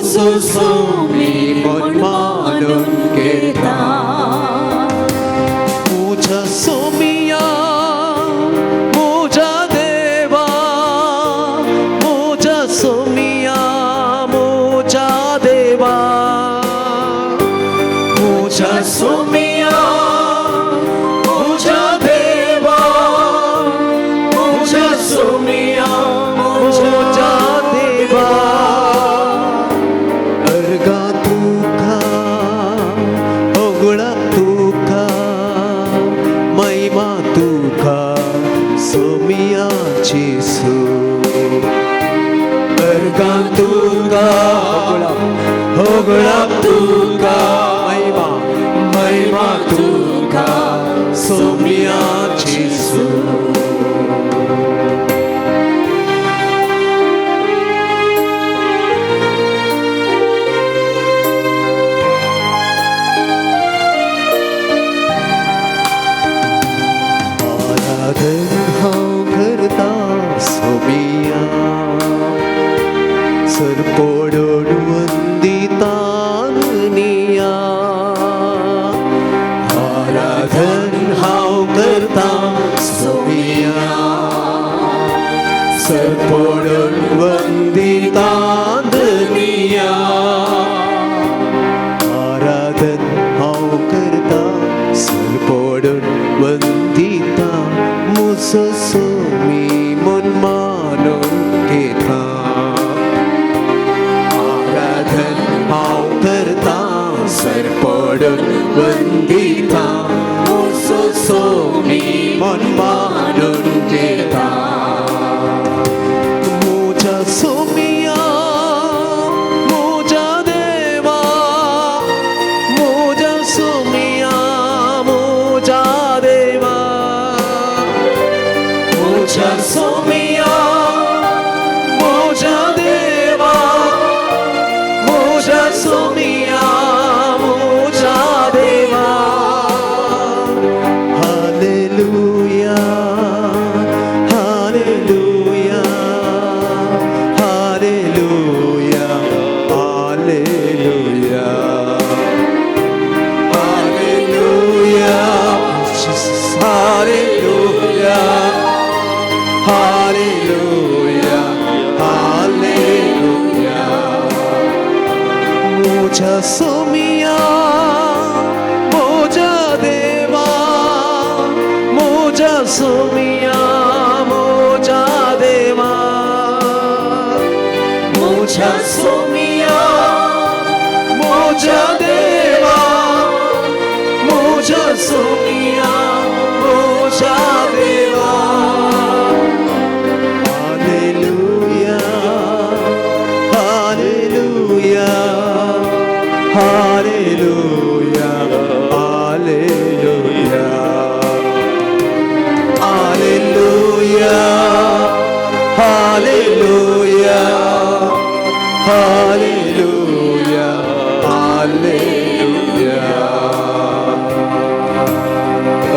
मुसुसुमी मन मानून घेता मुझा सोमिया मुझा देवा मुझा सोमिया मुझा देवा मुझा सोमिया मुझा देवा मुझा सोमिया मुझा देवा अर्गा तुका ओगळा तुका महिमा तुका सोमियाची सू अर्गा तुका ओगळा तुका महिमा तुका सोमियाची सू आराधन हांव करता सोमिया सरपोडोड वंदिता निया आराधन हांव करता सोमिया सरपोडोड वंदिता निया आराधन हांव करता सरपोडोड वंदिता मुसुसुमी मन मानून घेता आराधन हांव करता सरपोडोड वंदिता मुसुसुमी मन मानून घेता मुझा सोमिया मुझा देवा मुझा सोमिया मुझा देवा मुझा सोमिया मुझा देवा मुझा सोमिया मुझा देवा hallelujah hallelujah hallelujah hallelujah hallelujah Jesus hallelujah hallelujah hallelujah मुझा सोमिया मुझा देवा मुझा सोमिया मुझा देवा मुझा सोमिया मुझा देवा मुझा सोमिया मुझा देवा hallelujah hallelujah hallelujah hallelujah hallelujah hallelujah hallelujah hallelujah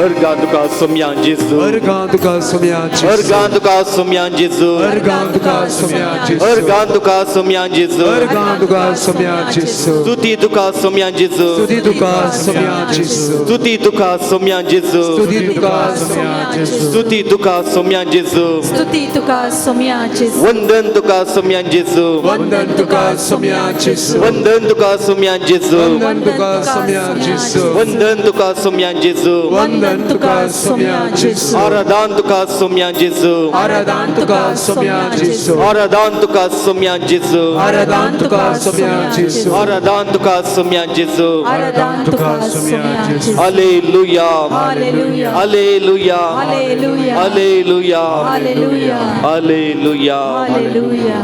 Erganduka Sumyan Jesu. Erganduka Sumyan Jesu. Erganduka Sumyan Jesu. Erganduka Sumyan Jesu. Erganduka Sumyan Jesu. Erganduka Sumyan Jesu. Stuti Duka Sumyan Jesu. Stuti Duka Sumyan Jesu. Stuti Duka Sumyan Jesu. Stuti Duka Sumyan Jesu. Stuti Duka Sumyan Jesu. स्तुती तुका सोम्या जेजू Vandan Duka Sumyan Jesu. Vandan Duka Sumyan Jesu. Vandan Duka Sumyan Jesu. Vandan Duka Sumyan Jesu. Vandan Duka Sumyan Jesu. Vandan Duka Sumyan Jesu. Aradan Duka Sumyan Jesu. Aradan Duka Sumyan Jesu. Aradan Duka Sumyan Jesu. Aradan Duka Sumyan Jesu. Aradan Duka Sumyan Jesu. आराधन तुका सोम्या जेजू Hallelujah. Hallelujah. Hallelujah. Hallelujah. Hallelujah. Hallelujah. Hallelujah. Hallelujah.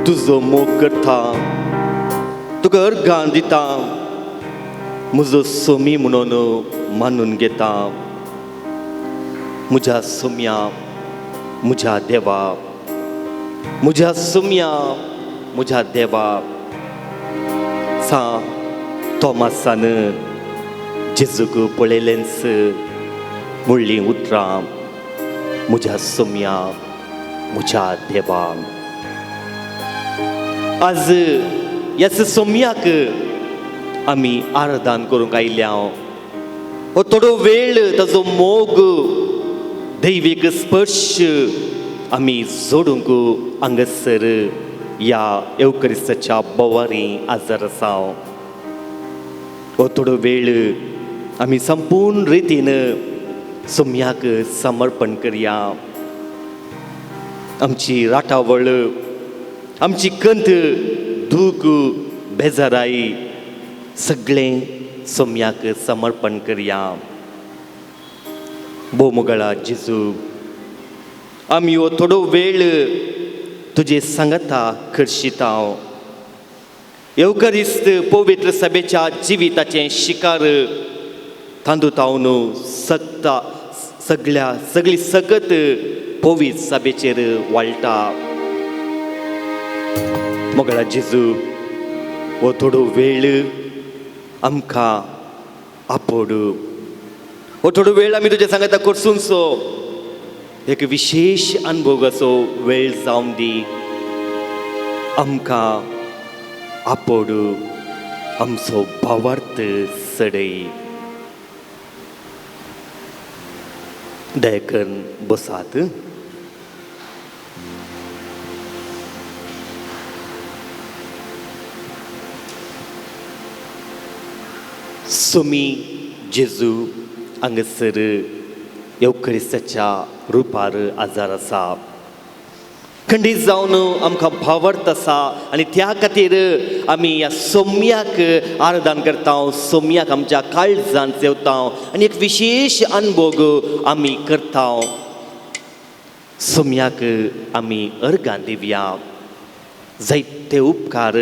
तुझो मोग करता तुका organ दिता म्हजो सोमी म्हणून मानून घेता म्हज्या सोम्या म्हज्या देवा म्हज्या सोम्या म्हज्या देवा सा तोमासान जेजूक पळयलेंच म्हणलीं उतरां म्हज्या सोम्या म्हज्या देवा आज ह्याच सोम्याक आमी आराधन करूंक आयल्या हो थोडो वेळ ताजो मोग दैवीक स्पर्श आमी जोडूंक हांगासर ह्या एवकरिस्ताच्या बोवारी आजार आसा हो थोडो वेळ आमी संपूर्ण रितीन सोम्याक समर्पण करया आमची राटावळ आमची कंत दूख बेजाराई सगळें सोम्याक समर्पण करया बोमोगळा जेजू आमी हो थोडो वेळ तुजे सांगता करशिता एवकरिस्त पवित्र सभेच्या जिविताचें शिकार तांदूतावन सगळी सगत पवित्र सभेचेर वाळटा मोगळा जेजू हो थोडो वेळ आमकां आपोड हो थोडो वेळ आमी तुजे सांगता करसूनचो एक विशेष अनुभवाचो वेळ जावं दी आमकां आपोड आमचो भावार्थ सडय दया करून बसात सोमी जेजू हांगासर एवकरिस्ताच्या रुपार आजार आसा खंडीत जावन आमकां भावार्थ आसा आनी त्या खातीर आमी ह्या सोम्याक आराधन करता सोम्याक आमच्या काळजांत जेवता आनी एक विशेष अनुभव आमी करता सोम्याक आमी अर्गां दिवया जायते उपकार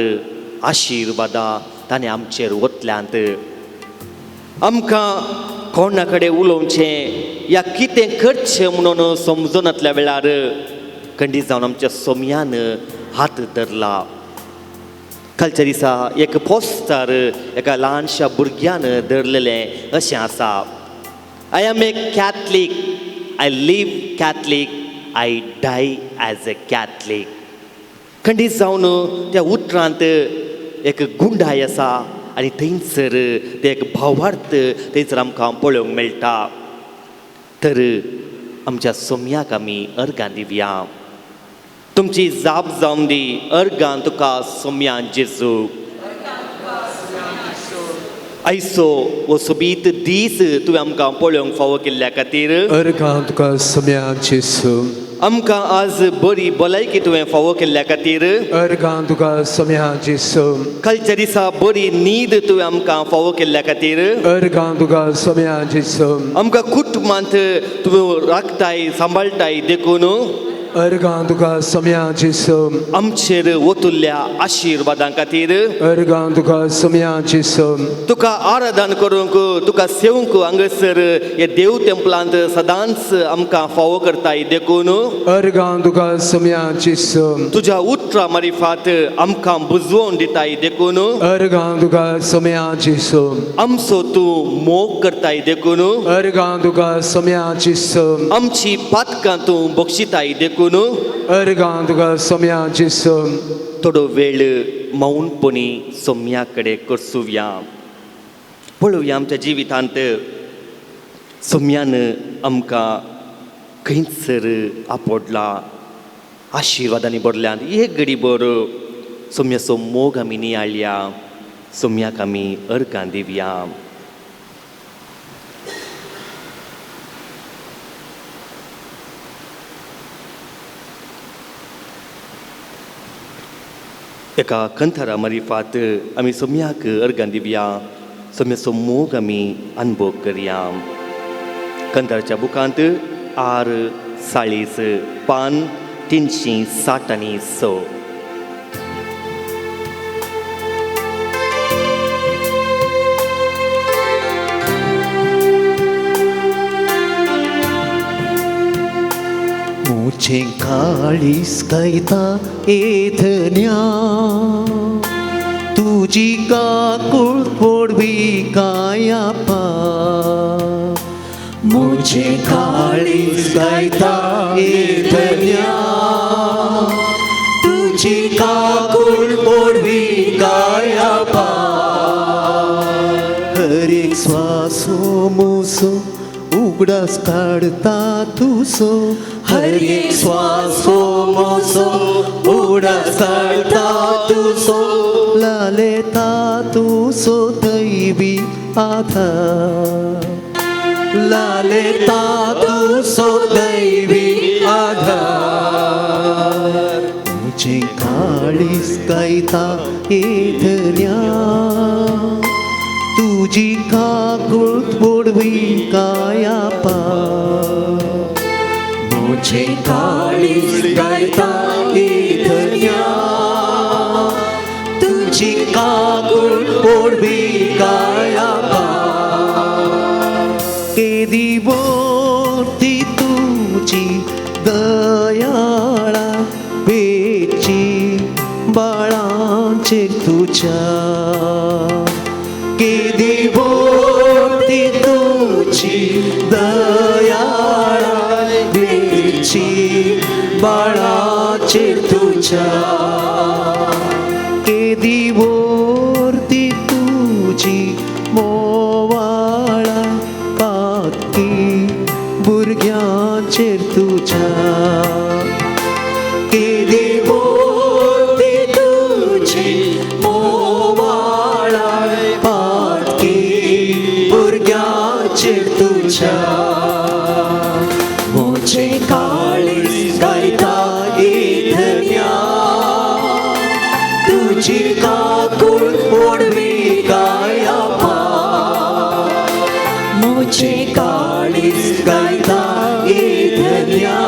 आशिर्वादा ताणें आमचेर ओतल्यांत आमकां कोणा कडेन उलोवचें या कितें करचें म्हणून समजूनातल्या वेळार खंडीत जावन आमच्या सोम्यान हात धरला कालच्या दिसा एक पोस्टर एका ल्हानशा भुरग्यान धरलेलें अशें आसा I am a Catholic I live Catholic I die as a Catholic खंडीत जावन त्या उतरांत एक गुंडाय आसा आनी थंयसर ते एक भावार्थ थंयसर आमकां पळोवंक मेळटा तर आमच्या सोम्याक आमी अर्गां दिवया तुमची जाप जावं दी अर्गां तुका सोम्या जेजू आयचो हो सोबीत दीस तुवें आमकां पळोवंक फावो केल्ल्या खातीर अर्गां तुका सोम्या जेजू आमकां आज बरी भलायकी तुवें फावो केल्ल्या खातीर अर्गां तुका सोम्या जेजू कालच्या दिसा बरी न्हीद तुवें आमकां फावो केल्ल्या खातीर अर्गां तुका सोम्या जेजू आमकां कुटुंबांत तुवें राखताय सांबाळटाय देखून अर्गां तुका सोम्या जेजू आमचेर ओतुल्ल्या आशिर्वादां खातीर अर्गां तुका सोम्या जेजू तुका आराधन करूंक तुका सेवंक हांगासर हे देव टेंपलांत सदांच आमकां फावो करताय देखून अर्गां तुका सोम्या जेजू तुज्या उतरां मारिफात आमकां बुजवून दिताय देखून अर्गां तुका सोम्या जेजू आमचो तूं मोग करताय देखून अर्गां तुका सोम्या जेजू आमची पातकां तूं बक्षिताय देखून अर्गां तुका सोम्या जेजू थोडो वेळ मौनपणी सोम्या कडेन करसुया पळोवया आमच्या जिवितांत सोम्यान आमकां खंयसर आपडला आशिर्वादांनी भरल्यान एक घडीभर सोम्याचो मोग आमी नियाळया सोम्याक आमी अर्गां दिवया एका कंथारा मारिफात आमी सोम्याक अर्गां दिवया सोम्याचो मोग आमी अनुभव करया कंथाराच्या बुकांत 6:40 पान 366 मुझे काळीस कायता एधन्या तुझी काकूळ पोडवी कायापा मुझे काळीस कायता एधन्या तुझी काकूळ कुळपोडवी काया पार हर एक श्वासो मोसो उगडास काढता तुसो हर एक श्वासो मोसो उगडास काढता तुसो लालेता तुसो दैवी आधार लालेता तुसो दैवी आधार मुझे काळीस कायता एधन्या तुझी काकुळ पोडवी काया पार मुझे काळीस कायता एधन्या तुझी काकुळ पोडवी काया पार केदी बोती तुझी दयाळा बेची बाळांचे तुझ्या केदी बोती तुझी दयाळा बेची बाळांचे तुझ्या केदी बोती तुझी मोवाळा पाकी भुरग्यांचेर तुझ्या केदी बोती तुझी मोवाळा पाकी भुरग्यांचेर तुझ्या मुझे काळीस गायता एधन्या तुझी काकुळ पोडवी काया पार मुझे काळीस गायता एधन्या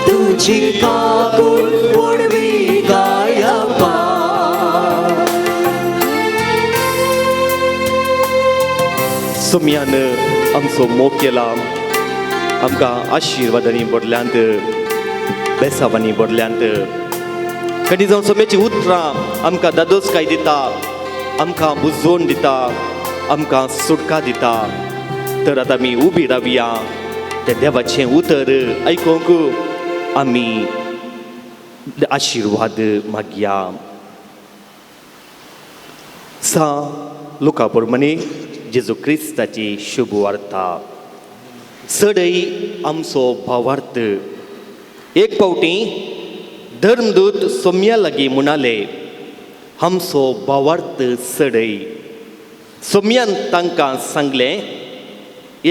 तुझी काकुळ पोडवी काया पार सोम्यानं आमचो मोग केला आमकां आशिर्वादांनी भरल्यांत बेसावांनी भरल्यांत कधी जावन सोम्याची उतरां आमकां दादोसकाय दिता आमकां बुजवण दिता आमकां सुटका दिता तर आतां आमी उबी रावया त्या देवाचें उतर आयकूंक आमी आशिर्वाद मागया सा लोका प्रमाणे जेजू क्रिस्ताची शुभ वार्ता सडय आमचो भावार्थ एक फावटी धर्मदूत सोम्या लागीं म्हणाले आमचो भावार्थ सडय सोम्यान तांकां सांगलें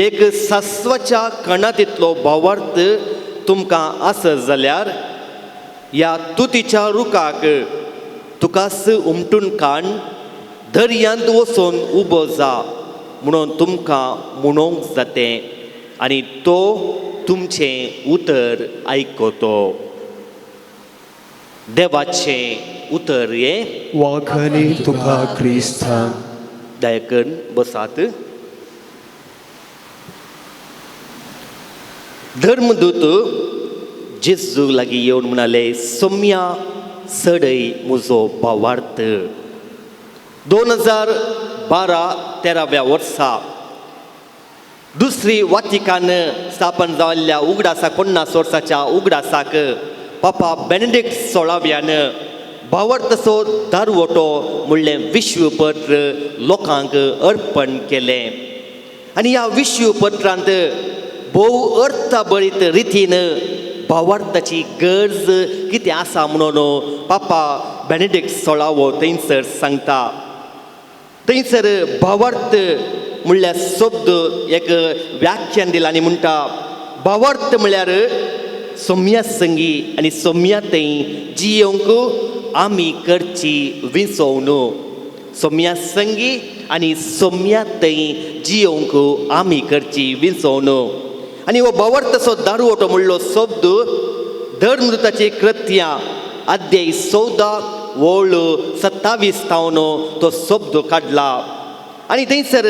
एक सासवाच्या कणा तितलो भावार्थ तुमकां आसत जाल्यार ह्या तुतीच्या रुखाक तुकास उमटून काण दर्यांत वचून उबो जा म्हणून तुमकां म्हणूंक जातें आनी तो तुमचें उतर आयकतो देवाचें उतर हे वाखणी तुका क्रिस्ता दयाकन बसात धर्मदूत जेजू लागीं येवन म्हणाले सोम्या सडय म्हजो भावार्थ 2012-13 वर्सा दुसरी वातिकान स्थापन जाल्ल्या उगडासाक 50 वर्साच्या उगडासाक पापा बेनेडिक्ट 16व्यान भावार्थाचो दारवटो म्हणलें विश्वपत्र लोकांक अर्पण केलें आनी ह्या विश्वपत्रांत भोव अर्थबरीत रितीन भावार्थाची गरज कितें आसा म्हणून पापा बेनेडिक्ट 16वो थंयसर सांगता थंयसर भावार्थ म्हणल्यार शब्द एक व्याख्यान दिलां आनी म्हणटा भावार्थ म्हळ्यार सोम्या संगी आनी सोम्या थंय जियोंक आमी करची विसवणूक सोम्या संगी आनी सोम्या थंय जियोंक आमी करची विसवणूक आनी हो भावार्थाचो दारवटो म्हणलो शब्द धर्मदूताची कृत्यां अध्याय 14 वोळ 27 तावन तो शब्द काडला आनी थंयसर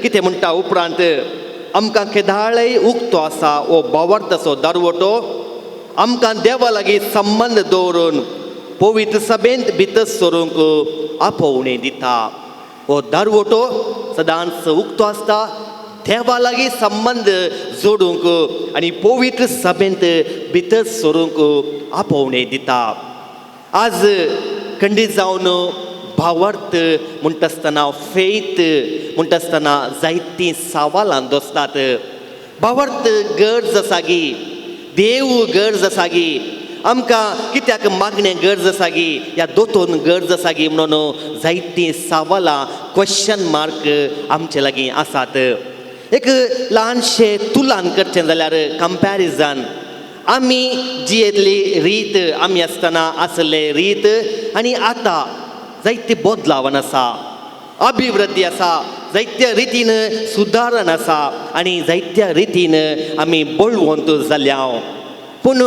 कितें म्हणटा उपरांत आमकां केदाळय उक्तो आसा हो भावार्थाचो दारवटो आमकां देवा लागीं संबंद दवरून पवित्र सभेंत भितर सरूंक आपोवणें दिता हो दारवटो सदांच उक्तो आसता देवा लागीं संबंद जोडूंक आनी पवित्र सभेंत भितर सरूंक आपोवणें दिता आज खंडीत जावन भावार्थ म्हणटा आसतना फेथ म्हणटा आसतना जायतीं सावालां दोसतात. भावार्थ गरज आसा गी, देव गरज आसा गी, आमकां कित्याक मागणें गरज आसा गी, ह्या दोतोन गरज आसा गी म्हणून जायतीं सावालां क्वेश्चन मार्क आमचे लागीं आसात. एक ल्हानशें तुलान करचें जाल्यार कंपॅरिजन, आमी जियेतली रीत आमी आसतना आसले रीत आनी आतां जायते बदलावन आसा, अभिवृद्धी आसा, जायत्या रितीन सुदारण आसा आनी जायत्या रितीन आमी बळवंत जाल्या. पूण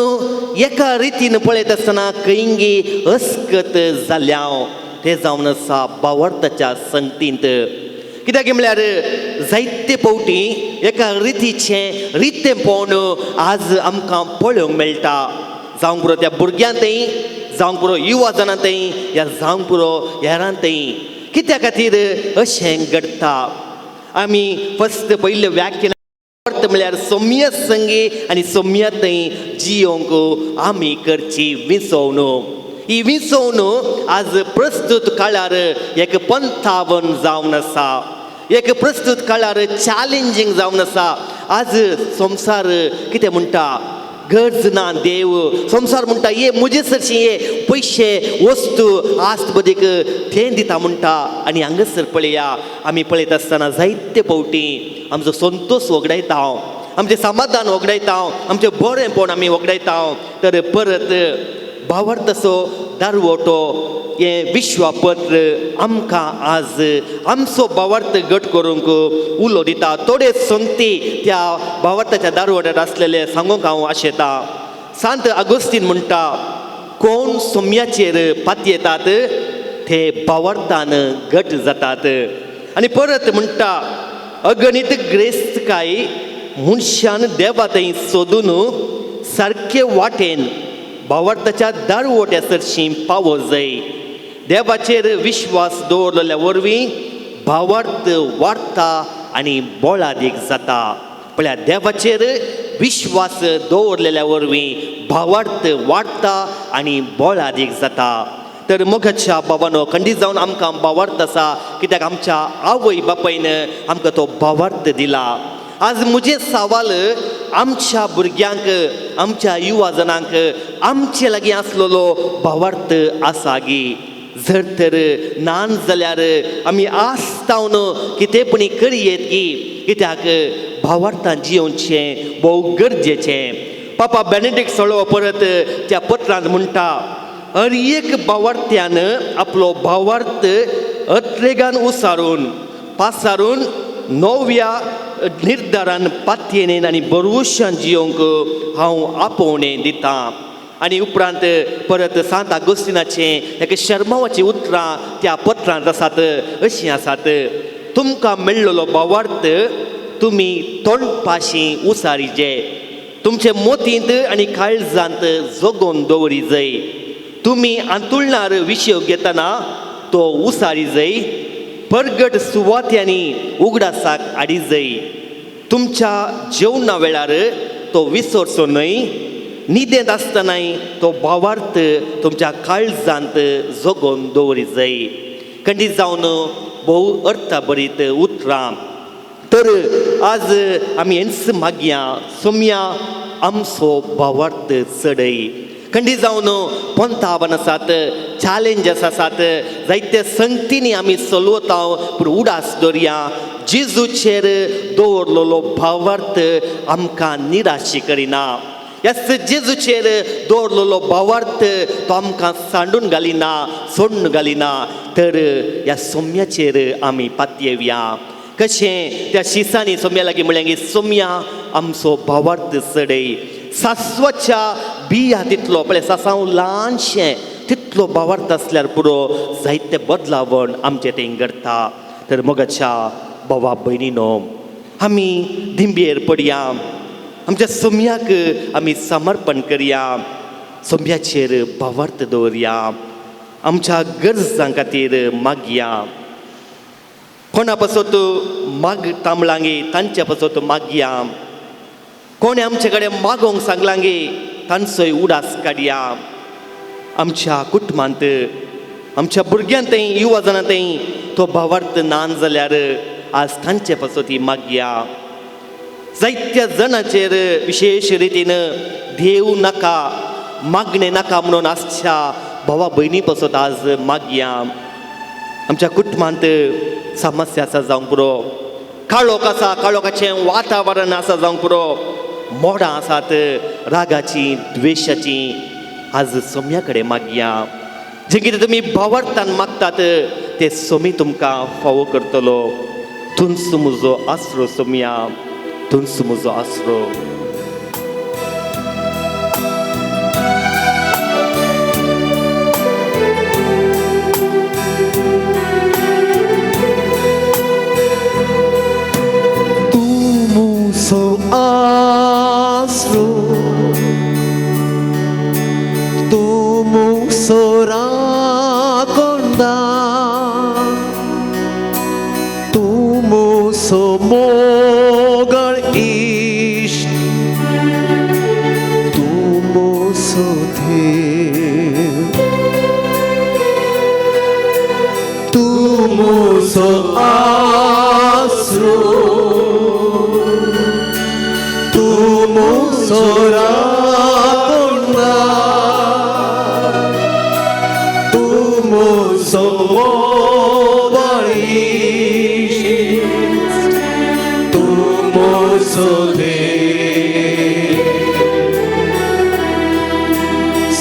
एका रितीन पळयत आसतना खंयी अस्कत जाल्या ते जावन आसा भावार्थाच्या संगतींत. कित्याक म्हळ्यार जायते फावटी एका रितीचें रितेपण आज आमकां पळोवंक मेळटा, जावंक पुरो त्या भुरग्यांतय, जावंक पुरो युवा जनांतय, या जावंक पुरो हेरांतय. कित्या खातीर अशें घडटा? आमी फस्ट पयलें व्याख्यान म्हळ्यार सौम्य संगी आनी सौम्यतय जियोंक आमी करची विसवणूक. ही विसवणूक आज प्रस्तुत काळार एक पंथावन जावन आसा, एक प्रस्तुत काळार चॅलेंजींग जावन आसा. आज संवसार कितें म्हणटा? गरज ना देव. संवसार म्हणटा ये म्हजे सरशी ये पयशे वस्तू आस्त बदीक तें दिता म्हणटा. आनी हांगासर पळया, आमी पळयत आसतना जायते फावटी आमचो संतोष वगडायता, आमचें समाधान वगडायता, आमचें बरेंपण आमी वगडायता. तर परत भावार्थाचो दारवटो हें विश्वापत्र आमकां आज आमचो भावार्थ घट करूंक उलो दिता. थोडे संगती त्या भावार्थाच्या दारवट्यार आसलेले सांगूंक हांव आशेता. सांत आगोस्तीन म्हणटा, कोण सौम्याचेर पातयेतात ते भावार्थान घट जातात. आनी परत म्हणटा, अगणित ग्रेस्तकाय मनशान देवातय सोदून सारके वाटेन भावार्थाच्या दारवट्यासरशीं पावो जाय. देवाचेर विश्वास दवरलेल्या वरवीं भावार्थ वाडटा आनी बोळादीक जाता. पळया, देवाचेर विश्वास दवरलेल्या वरवीं भावार्थ वाडटा आनी बोळादीक जाता. तर मोगाच्या बाबानो, खंडीत जावन आमकां भावार्थ आसा, कित्याक आमच्या आवय बापायन आमकां तो भावार्थ दिला. आज म्हजे सवाल आमच्या भुरग्यांक, आमच्या युवा जनांक आमचे लागीं आसलेलो भावार्थ आसा गी? जर तर नान जाल्यार आमी आस्तावन कितेंपणी करयेत गी, कित्याक भावार्थान जियोवचें भोव गरजेचें. पापा बेनेडिक्ट सळो परत त्या पत्रांत म्हणटा, हर एक भावार्थ्यान आपलो भावार्थ अत्रेगान उसारून पासारून नव्या निर्धारान पातयेन आनी भरवशान जियोंक हांव आपोवणें दितां. आनी उपरांत परत सांत आगोस्तिनाचें एक शर्मावाचीं उतरां त्या पत्रांत आसात, अशीं आसात. तुमकां मेळ्ळलो भावार्थ तुमी तोंडपाशी उसारिजे, तुमचे मोतींत आनी काळजांत जगोवन दवरी जाय. तुमी आंतुळणार विशय घेतना तो उसारी जाय, परगट सुवात्यांनी उगडासाक हाडी जाय. तुमच्या जेवणा वेळार तो विसरचो न्हय, न्हिदेंत आसतनाय तो भावार्थ तुमच्या काळजांत जगोवन दवरी जाय. खंडीत जावन भोव अर्थभरीत उतरां. तर आज आमी हेंच मागया, सौम्या आमचो भावार्थ चडय. खंडीत जावन पंथावन आसात, चॅलेंजस आसात, जायत्या संगतींनी आमी चलवता, पूण उडास दवरया. जेजूचेर दवरलेलो भावार्थ आमकां निराशी करिना. ह्या जेजूचेर दवरलेलो भावार्थ तो आमकां सांडून घालिना, सोडून घालिना. तर ह्या सौम्याचेर आमी पातयेवया. कशें त्या शिसांनी सौम्या लागीं म्हळें की सौम्या आमचो भावार्थ चडय. सासवाच्या बिया तितलो, पळय सासांव ल्हानशें तितलो भावार्थ आसल्यार पुरो जायते बदलावण आमचे थंय घडटा. तर मोगाच्या भावा भयणीनो, आमी दिंबेर पडया, आमच्या सौम्याक आमी समर्पण करया, सौम्याचेर भावार्थ दवरया, आमच्या गरजां खातीर मागया. कोणा पासत मागता म्हळांगे तांच्या पासत मागया. कोणे आमचे कडेन मागोंक सांगलांगे तांचोय उडास काडया. आमच्या कुटुंबांत आमच्या भुरग्यांतय युवजनांतय तो भावार्थ नान जाल्यार आज तांचे पासत मागया जायत्या जणांचेर विशेष रितीन देव नाका मागणे नाका म्हणून आसच्या भावा भयणी पासत आज मागया आमच्या कुटुंबांत समस्या आसा जावंक पुरो काळोख आसा काळोखाचें वातावरण आसा जावंक पुरो मोडां आसात रागाची द्वेशाची आज सोम्या कडेन मागया जे कितें तुमी भावार्थान मागतात ते सोमी तुमकां फावो करतलो तुंच म्हजो आसरो सोम्या तुंच म्हजो आसरो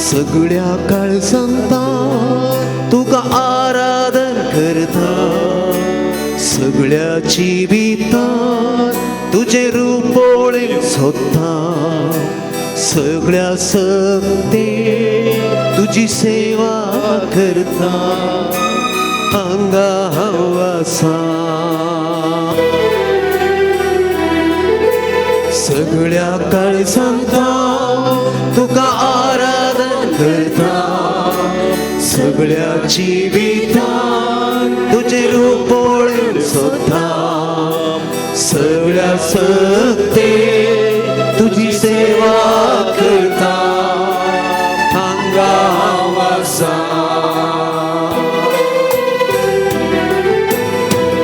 सगळ्या काळजांता तुका आराधन करता सगळ्या जिवितांत तुझे रूपोळे सोदता सगळ्या सक्ते तुझी सेवा करता हांगा हांव आसा सगळ्या काळजांता तुका आराधन करता सगळ्या जिवितांत तुझे रूपोळे सोदता सगळ्या सक्ते तुझी सेवा करता हांगा हांव आसा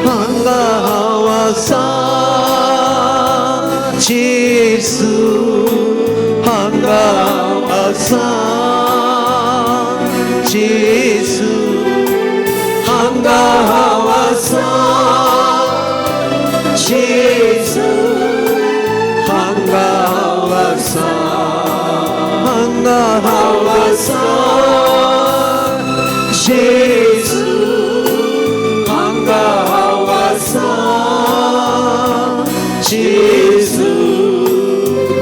हांगा हांव आसा जेसू हांगा हांव आसा जेसू हांगा हांव आसा जेसू हांगा हांव आसा हांगा हांव आसा जेसू हांगा हांव आसा जेसू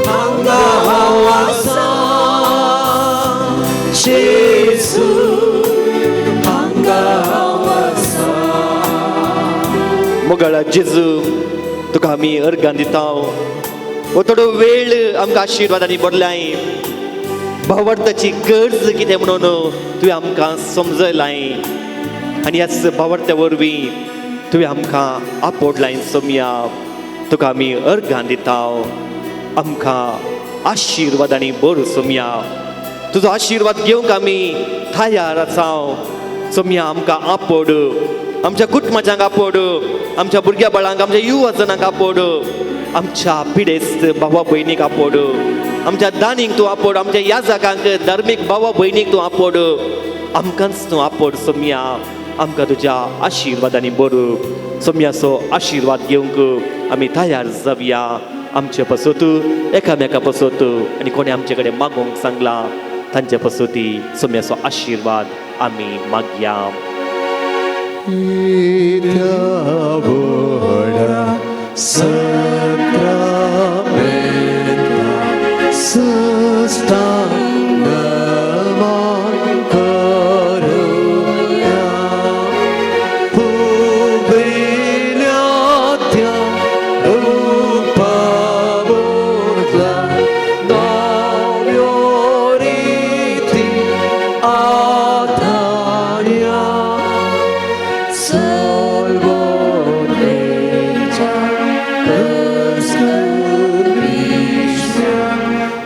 हांगा हांव आसा जेसू हांगा हांव आसा मोगाळा जेजू तुका आमी अर्गां दिता हो थोडो वेळ आमकां आशिर्वादांनी भरलाय भावार्थाची गरज कितें म्हणून तुवें आमकां समजयलाय आनी ह्याच भावार्था वरवीं तुवें आमकां आपडलाय सोम्या तुका आमी अर्गां दिता आमकां आशिर्वादांनी भर सोम्या तुजो आशिर्वाद घेवंक आमी तयार आसा सोम्या आमकां आपड आमच्या कुटुंबाच्यांक आपड आमच्या भुरग्या बाळांक आमच्या युवजनांक आपड आमच्या पिडेस्त भावा भयणीक आपड आमच्या दानीक तूं आपड आमच्या याजकांक धार्मीक भावा भयणीक तूं आपड आमकांच तूं आपड सोम्या आमकां तुज्या आशिर्वादांनी भर सोम्याचो आशिर्वाद घेवंक आमी तयार जावया आमचे पासत एकामेका पासत आनी कोणी आमचे कडेन मागोवंक सांगला तांचे पासती सोम्याचो आशिर्वाद आमी मागया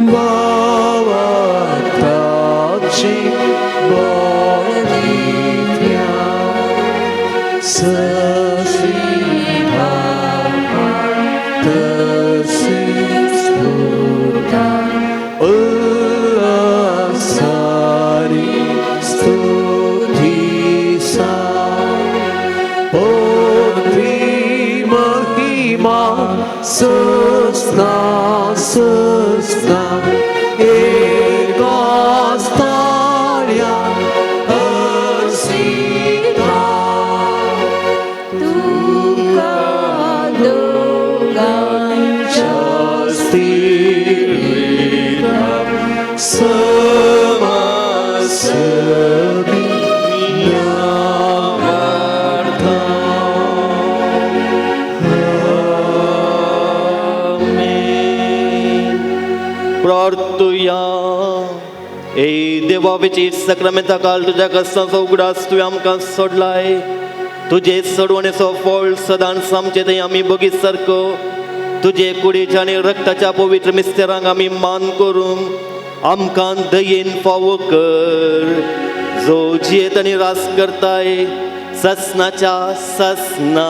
Baba प्रार्थुया ए देवा विचित सक्रमेंता काल तुझ्या कष्टाचो उगडास तुवें आमकां सोडलाय तुझे सोडवणेचो फळ सदांच आमचे थंय आमी बगीत सारको तुझे कुडीच्या आनी रक्ताच्या पवित्र मिस्तेरांक आमी मान करूंक आमकां दयेन फावो कर जो जियेत आनी रास करताय ससनाच्या ससना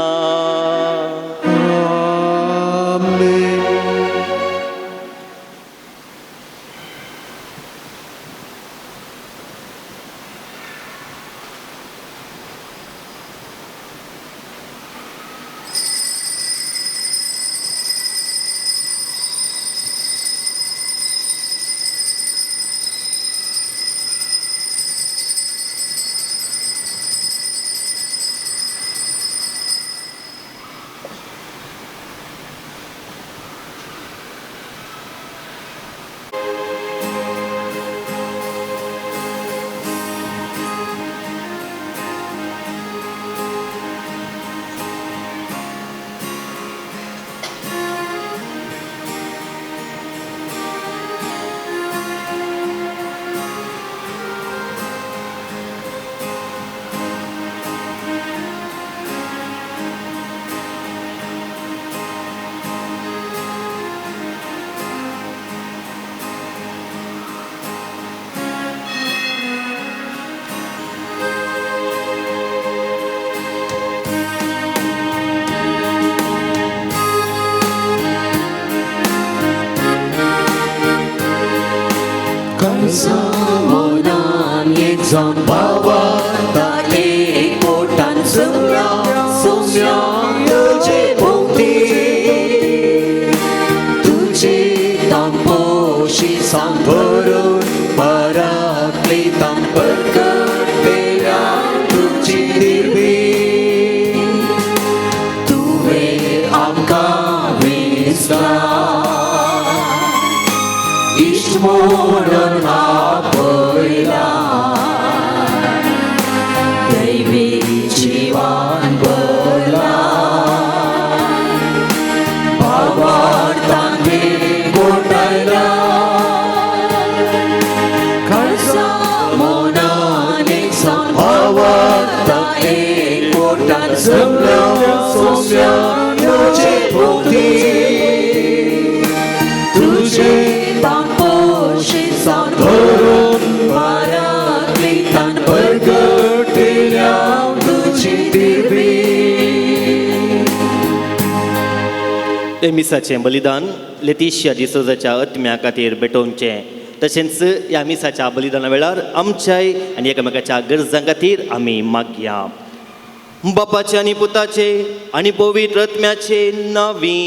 Samonan yekzan bawata ekotan somyang तुझे भोवती तुझे तांपोशी सांभरून पराक्लितां परगटपेल्या तुझी दिर्वी तुवें आमकां विसरा इश्ट म्हणून आपयला दैवी जिवान भरला भावार्थांत घोटायला खर्चा मोनान एक जावन भावार्था एकवटान जमल्या सोम्यान तुझे भोवती तुझे धरून पराक्लितां परगटपेल्या तुझी दिर्वी मिसाचें बलिदान लेतिशिया डिसोजाच्या आत्म्या खातीर भेटोवचें तशेंच ह्या मिसाच्या बलिदाना वेळार आमच्याय आनी एकामेकाच्या गरजां खातीर आमी मागया बापाचे आनी पुताचे आनी पवित्र आत्म्याचे नांवी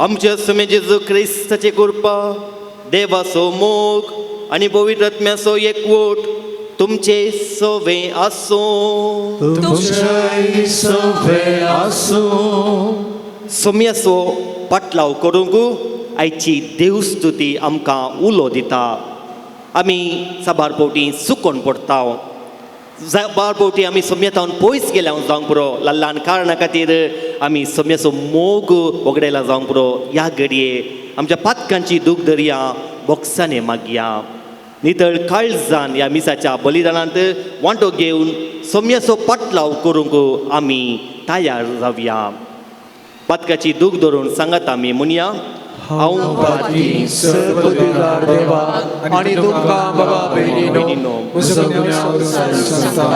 आमचे सुमे जेजू क्रिस्ताची कृपा देवाचो मोग आनी पवित्र आत्म्याचो एकवट तुमचे सोवे आसूं तुमचे सोवे आसूं सोम्याचो पाटलाव करूंक आयची देवस्तुती आमकां उलो दिता आमी साबार पावटी चुकोन पडटा बार पावटी आमी सोम्यतावन पयस गेल्या जावंक पुरो ल्हान कारणां खातीर आमी सोम्याचो मोग वगडयला जावंक पुरो ह्या घडये आमच्या पातकांची दूख दर्या बोक्सांनी मागया नितळ काळजान ह्या मिसाच्या बलिदानांत वांटो घेवन सोम्याचो पाटलाव करूंक आमी तयार जावया पातकाची दूख धरून सांगात आमी म्हणया हांव पाती सर्वदिगार देवा आणि तुमकां बाबा भयणीनो संस्था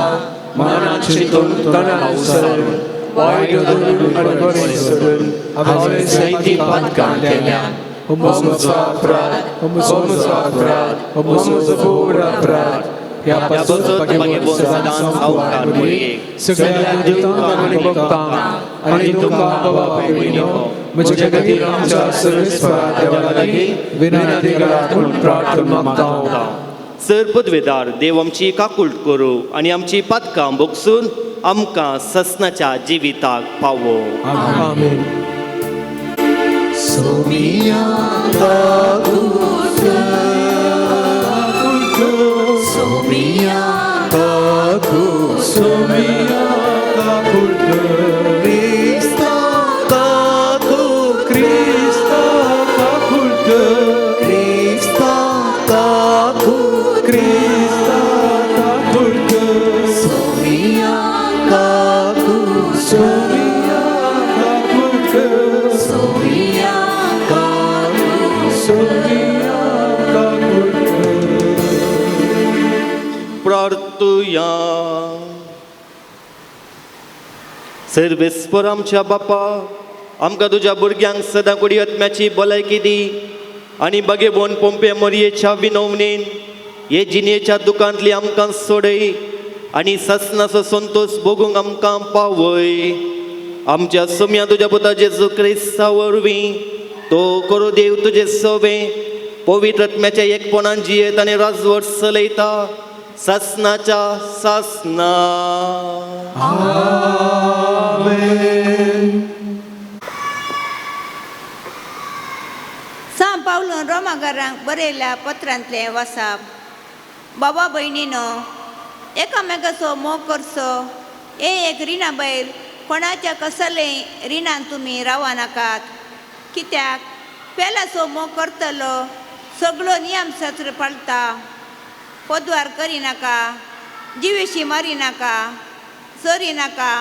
मनाची तणाव सरून वायट धरून आणि बरें सोडून हांवें जायतीं पातकां केल्यां म्हजो घोर अपराध ह्या पासून सदांच सावकार मुळये सगळ्या देवतांक आनी भक्तांक आनी तुमकां बाबा भयणीनो म्हजे खातीर आमच्या सर्वेस्परा देवा लागीं विनंती करात म्हूण प्रार्थना मागता. सर पदवेदार देव आमची काकूळट करूं आनी आमची पातकां भोगसून आमकां ससनाच्या जिविताक पावो. आमेन. सोमिया सोमिया सोमिया Krista काकू Krista काकूळट Krista काकू Krista काकूळट सोमिया काकू सोमिया काकूळट सोमिया सोमिया काकूळट. प्रार्थुया. सर्वेस्पर आमच्या बापा, आमकां तुज्या भुरग्यांक सदां कुडी आत्म्याची भलायकी दी आनी बागेबोन पोंपे मोरयेच्या विनवणेन हे जिणेच्या दुखांतली आमकां सोडय आनी ससनाचो संतोष भोगूंक आमकां पावय. आमच्या सोम्या तुज्या पुता जेजू क्रिस्ता वरवीं तो करो देव तुजे सवे पवित्र आत्म्याच्या एकपणान जियेत आनी राजवट चलयता ससनाच्या सासना. सांब पावलून रोमाकारांक बरयल्या पत्रांतले वाचप. बाबा भयणीनो, एकामेकाचो मोग करचो. एक रिणा भायर कोणाच्या कसलेय रिणान तुमी रावा नाकात. कित्याक पेलाचो मोग करतलो सगळो नियम शास्त्र पाळटा. पदवार करिनाका, जिवेशी मारिनाका, चोरिनाका,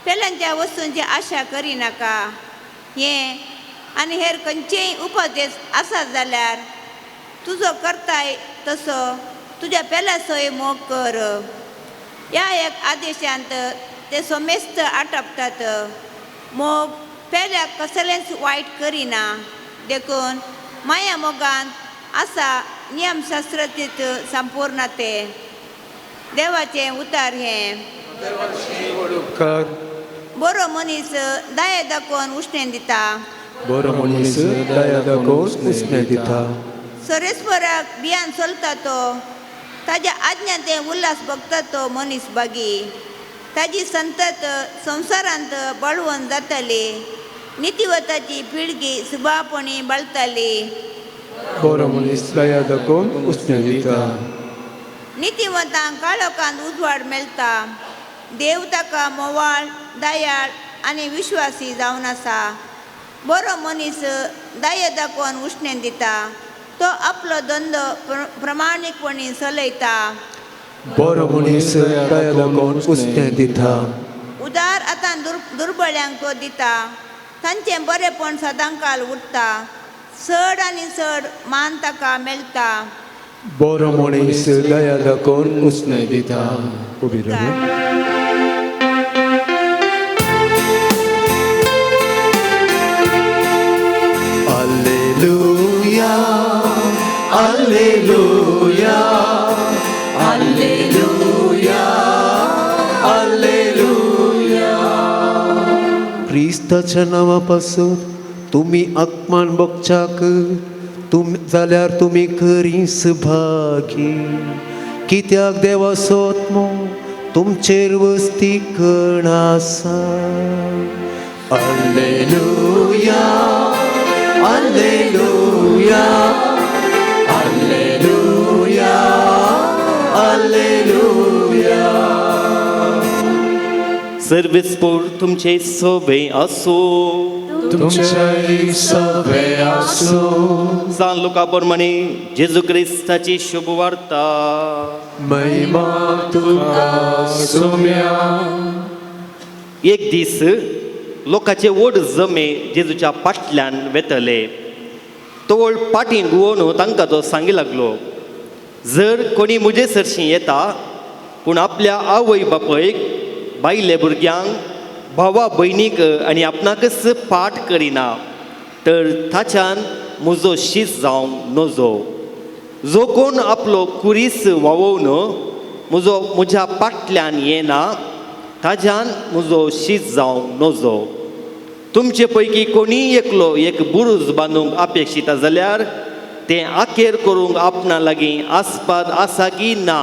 पेलांच्या वस्तूंची आशा करिनाका. हें आनी हेर खंयचेय उपदेश आसात जाल्यार तुजो करताय तसो तुज्या पेलाचोय मोग कर. ह्या एक आदेशांत ते सोमेस्त आटपतात. मोग पेल्याक कसलेंच वायट करिना. देखून माया मोगांत आसा नियमशास्त्रातीत संपूर्णते. देवाचें उतार हें. बरो मनीस दया दाखोवन उश्णें दिता. बरो मनीस दया दाखोवन उस्नें दिता. सरेस्पराक भियान चलता तो, ताज्या आज्ञांत उल्हास भोगता तो मनीस बागी. ताजी संतत संवसारांत बळवून जाताली. नितिवताची पिळगी सुभापणी बाळताली. बरो मनीस दया दाखोवन उस्नें दिता. नितिवतांक काळोखांत उजवाड मेळटा. देव ताका मोवाळ, दयाळ आनी विश्वासी जावन आसा. बरो मनीस दया दाखोवन उश्णें दिता. तो आपलो धंदो प्रमाणीकपणी चलयता. बरो मनीस दया दाखोवन उस्नें दिता. उदार आतां दुर्बळ्यांक तो दिता. तांचें बरेपण सदांकाल उरता. चड आनी चड मान ताका मेळटा. बरो मनीस दया दाखोवन उस्नें दिता. उबी राव. Alleluia, Alleluia, Alleluia, Alleluia. क्रिस्ताच्या नांवापासून तुम्ही आत्मान भोगच्याक जाल्यार तुम्ही खरीच भागी. कित्याक देवाचो आत्मो तुमचेर वस्ती आसा. Alleluia, Alleluia, Alleluia, Alleluia. सर्वेस्पर तुमचे सोबे असो. तुमचे सवे आसो. सांग लोका प्रमाणे जेजू क्रिस्ताची शुभ वार्ता. महिमा तुका सोम्या. एक दीस लोकांचे व्हड जमे जेजूच्या फाटल्यान वेतले. तोळ पाटी गुवोवन तांकां तो सांगी लागलो, जर कोणी मुजे सरशी येता पूण आपल्या आवय बापयक, बायले भुरग्यांक, भावा भयणीक आनी आपणाकच पाठ करिना तर ताच्यान म्हजो शीस जावंक नजो. जो कोण आपलो कुरीस व्हावोवन म्हज्या पाटल्यान येना ताच्यान म्हजो शीस जावंक नजो. तुमचे पैकी कोणी एकलो एक बुरूज बांदूंक अपेक्षिता जाल्यार तें आखेर करूंक आपणा लागीं आस्पाद आसा की ना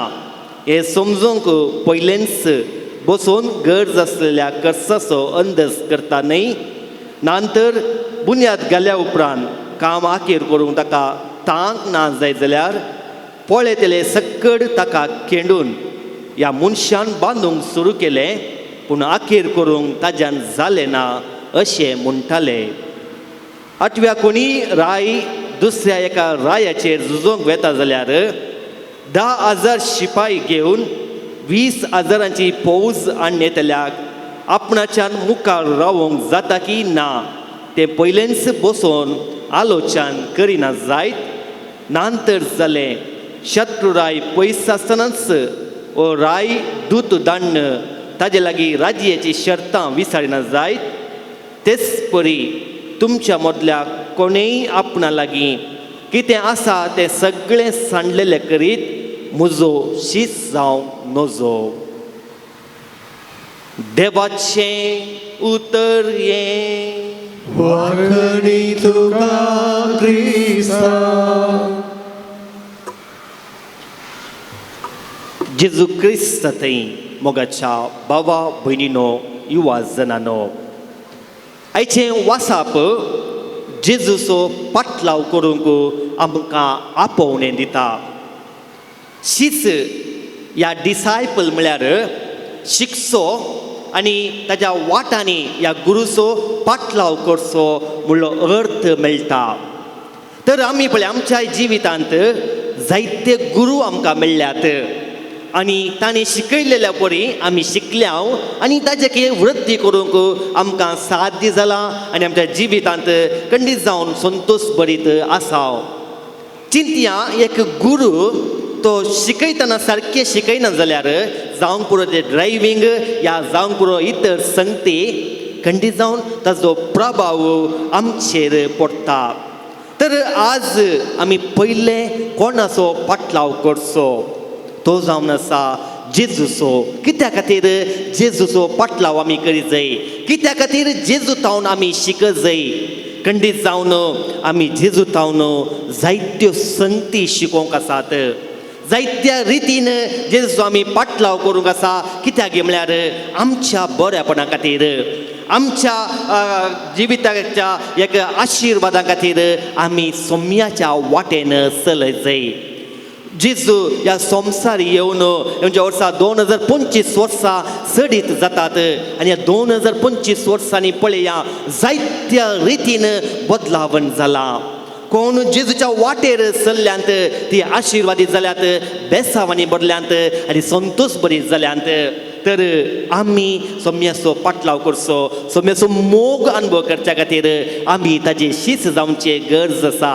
हें समजूंक पयलेंच बसून गरज आसलेल्या कर्साचो अंदाज करता न्हय. नंतर बुन्याद घाल्या उपरांत काम आखेर करूंक ताका तांक ना जाय जाल्यार पळयतले सक्कड ताका खेंडून ह्या मनशान बांदूंक सुरू केलें पूण आखेर करूंक ताज्यान जालें ना अशें म्हणटाले. 8व्या कोणी राय दुसऱ्या एका रायाचेर झुजोंक वेता जाल्यार 10,000 शिपाई घेवन 20,000ची फौज आणनेतल्याक आपणाच्यान मुखार रावोंक जाता की ना तें पयलेंच बसोवन आलोचन करिना जायत. नंतर जालें शत्रू राय पयस आसतनाच ओ राय दूत धाडन ताजे लागीं राज्याची शर्तां विचारिना जायत. तेच परी तुमच्या मदल्या कोणेय आपणा लागीं कितें आसा तें सगळें सांडलेलें करीत म्हजो शीस जावंक नजो. देवाचें उतर हें. वाखणी तुका क्रिस्ता. जेजू क्रिस्त थंय मोगाच्या भावा भयणीनो युवा जनानो, आयचें वासाप जेजूचो पाटलाव करूंक आमकां आपोवणें दिता. शीस ह्या डिसायपल म्हळ्यार शिकचो आनी ताज्या वाटांनी ह्या गुरूचो पाटलाव करचो म्हणलो अर्थ मेळटा. तर आमी पळय आमच्या जिवितांत जायते गुरू आमकां मेळ्ळ्यात आनी तांणी शिकयलेल्या परी आमी शिकल्या आनी ताचे वृत्ती करूंक आमकां साध्य जालां आनी आमच्या जिवितांत खंडीत जावन संतोश भरीत आसाव. चिंतया एक गुरू तो शिकयतना सारकें शिकयना जाल्यार जावंक पुरो ते ड्रायव्हींग या जावंक पुरो इतर संगती खंडीत जावन ताजो प्रभाव आमचेर पडटा. तर आज आमी पयले कोणाचो पाटलाव करचो तो जावन आसा जेजूचो. कित्या खातीर जेजूचो पाटलाव आमी करीत जाय, कित्या खातीर जेजू तावन आमी शिकत जाय. खंडीत जावन आमी जेजू तावन जायत्यो संगती शिकोवंक आसात, जायत्या रितीन जेजूचो आमी पाटलाव करूंक आसा. कित्याक म्हळ्यार आमच्या बऱ्यापणा खातीर, आमच्या जिविताच्या एक आशिर्वादा खातीर आमी सोम्याच्या वाटेन चलत जाय. जेजू ह्या संवसार येवन म्हणजे वर्सां 2025 वर्सां चडीत जातात आनी ह्या 2025 वर्सांनी पळया जायत्या रितीन बदलावण जालां. कोण जेजूच्या वाटेर चल्ल्यांत ती आशिर्वादीत जाल्यात, बेसावांनी भरल्यांत आनी संतोश भरीत जाल्यांत. तर आमी सोम्याचो पाटलाव करचो, सोम्याचो मोग अनुभव करच्या खातीर आमी ताजी शीस जावची गरज आसा.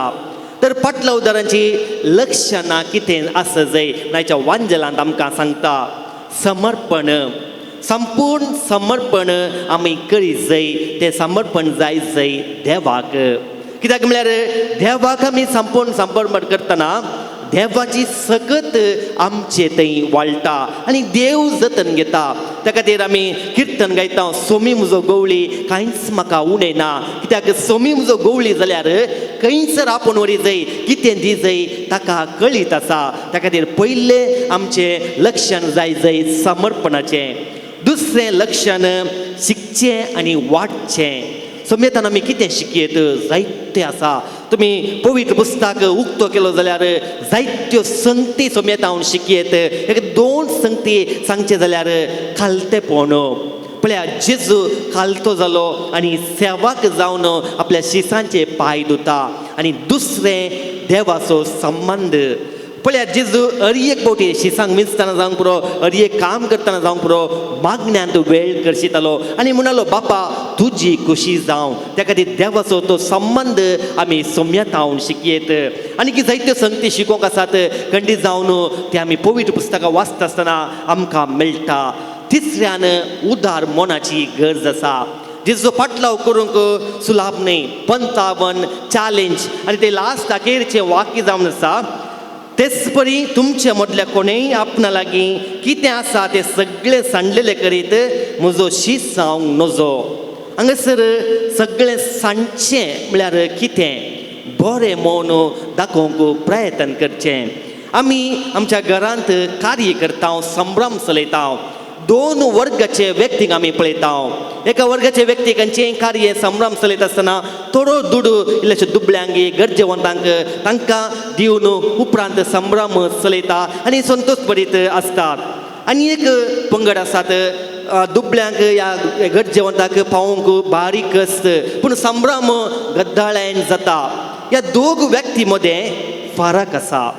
तर पाटलावदारांची लक्षणां कितें आसा जाय नायच्या वांजलांत आमकां सांगता. समर्पण, संपूर्ण समर्पण आमी करीत जाय. तें समर्पण जाय जाय देवाक. कित्याक म्हळ्यार देवाक आमी संपूर्ण समर्पण करतना देवाची सकत आमचे थंय वाळटा आनी देव जतन घेता. त्या खातीर आमी किर्तन गायता, सोमी म्हजो गवळी कांयच म्हाका उणें ना. कित्याक सोमी म्हजो गवळी जाल्यार खंयसर आपूण वरी जाय, कितें दी जाय ताका कळीत आसा. त्या खातीर पयलें आमचें लक्षण जाय जाय समर्पणाचें. दुसरें लक्षण शिकचें आनी वाडचें. सोम्येतान आमी कितें शिकयत जायतें आसा. तुमी पवित्र पुस्तक उक्तो केलो जाल्यार जायत्यो संगती सोम्येतान शिकयत. एक 2 संगती सांगचे जाल्यार खालतेपण. पळया जेजू खालतो जालो आनी सेवाक जावन आपल्या शिसांचे पांय धुता. आनी दुसरें देवाचो संबंध. पळयात जेजू एक फावटी शिसांक विंचताना जावंक पुरो एक काम करतना जावंक पुरो मागण्यांत वेळ करशितालो आनी म्हणलो बापा तुजी खुशी जावं त्या खातीर देवाचो तो संबंद आमी सोम्यतावन शिकयेत आनी की जायत्यो संगती शिकोवंक आसात खंडीत जावन ते आमी पवित्र पुस्तकां वाचता आसतना आमकां मेळटा तिसऱ्यान उदार मोनाची गरज आसा जेजू फाटलाव करूंक सुलाभ न्ही 55 चॅलेंज आनी ते लास्ट अखेरचें वाक्य जावन आसा तेच परी तुमच्या मदल्या कोणेय आपणा लागीं कितें आसा तें सगळें सांडलेलें करीत म्हजो शीस जावंक नजो हांगासर सगळें सांडचें म्हळ्यार कितें बरें मौन दाखोवंक प्रयत्न करचें आमी आमच्या घरांत कार्य करता संभ्रम चलयता 2 वर्गाचे व्यक्तीक आमी पळयता एका वर्गाचे व्यक्ती खंयचेंय कार्य संभ्रम चलयता आसतना थोडो दुडू इल्लेशे दुबळ्यांक गरजेवंतांक तांकां दिवन उपरांत संभ्रम चलयता आनी संतोश भरीत आसतात आनी एक पंगड आसात दुबळ्यांक या गरजेवंतांक पावोवंक बारीक आसत पूण संभ्रम गद्दाळ्यान जाता ह्या दोग व्यक्ती मदें फरक आसा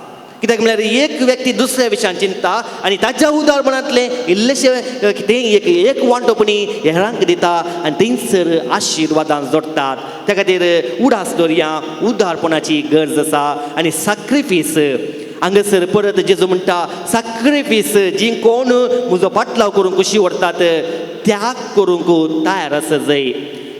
कित्याक म्हळ्यार एक व्यक्ती दुसऱ्या विशयान चिंतता आनी ताच्या उदारपणांतले इल्लेशे कितें एक वांटोपणी हेरांक दिता आनी थंयसर आशिर्वादान जोडटात त्या खातीर उडास दवरया उदारपणाची गरज आसा आनी सॅक्रिफीस हांगासर परत जेजू म्हणटा सॅक्रिफीस जी कोण म्हजो पाटलाव करूंक कशी व्हरतात त्याग करूंक तयार आसा जंय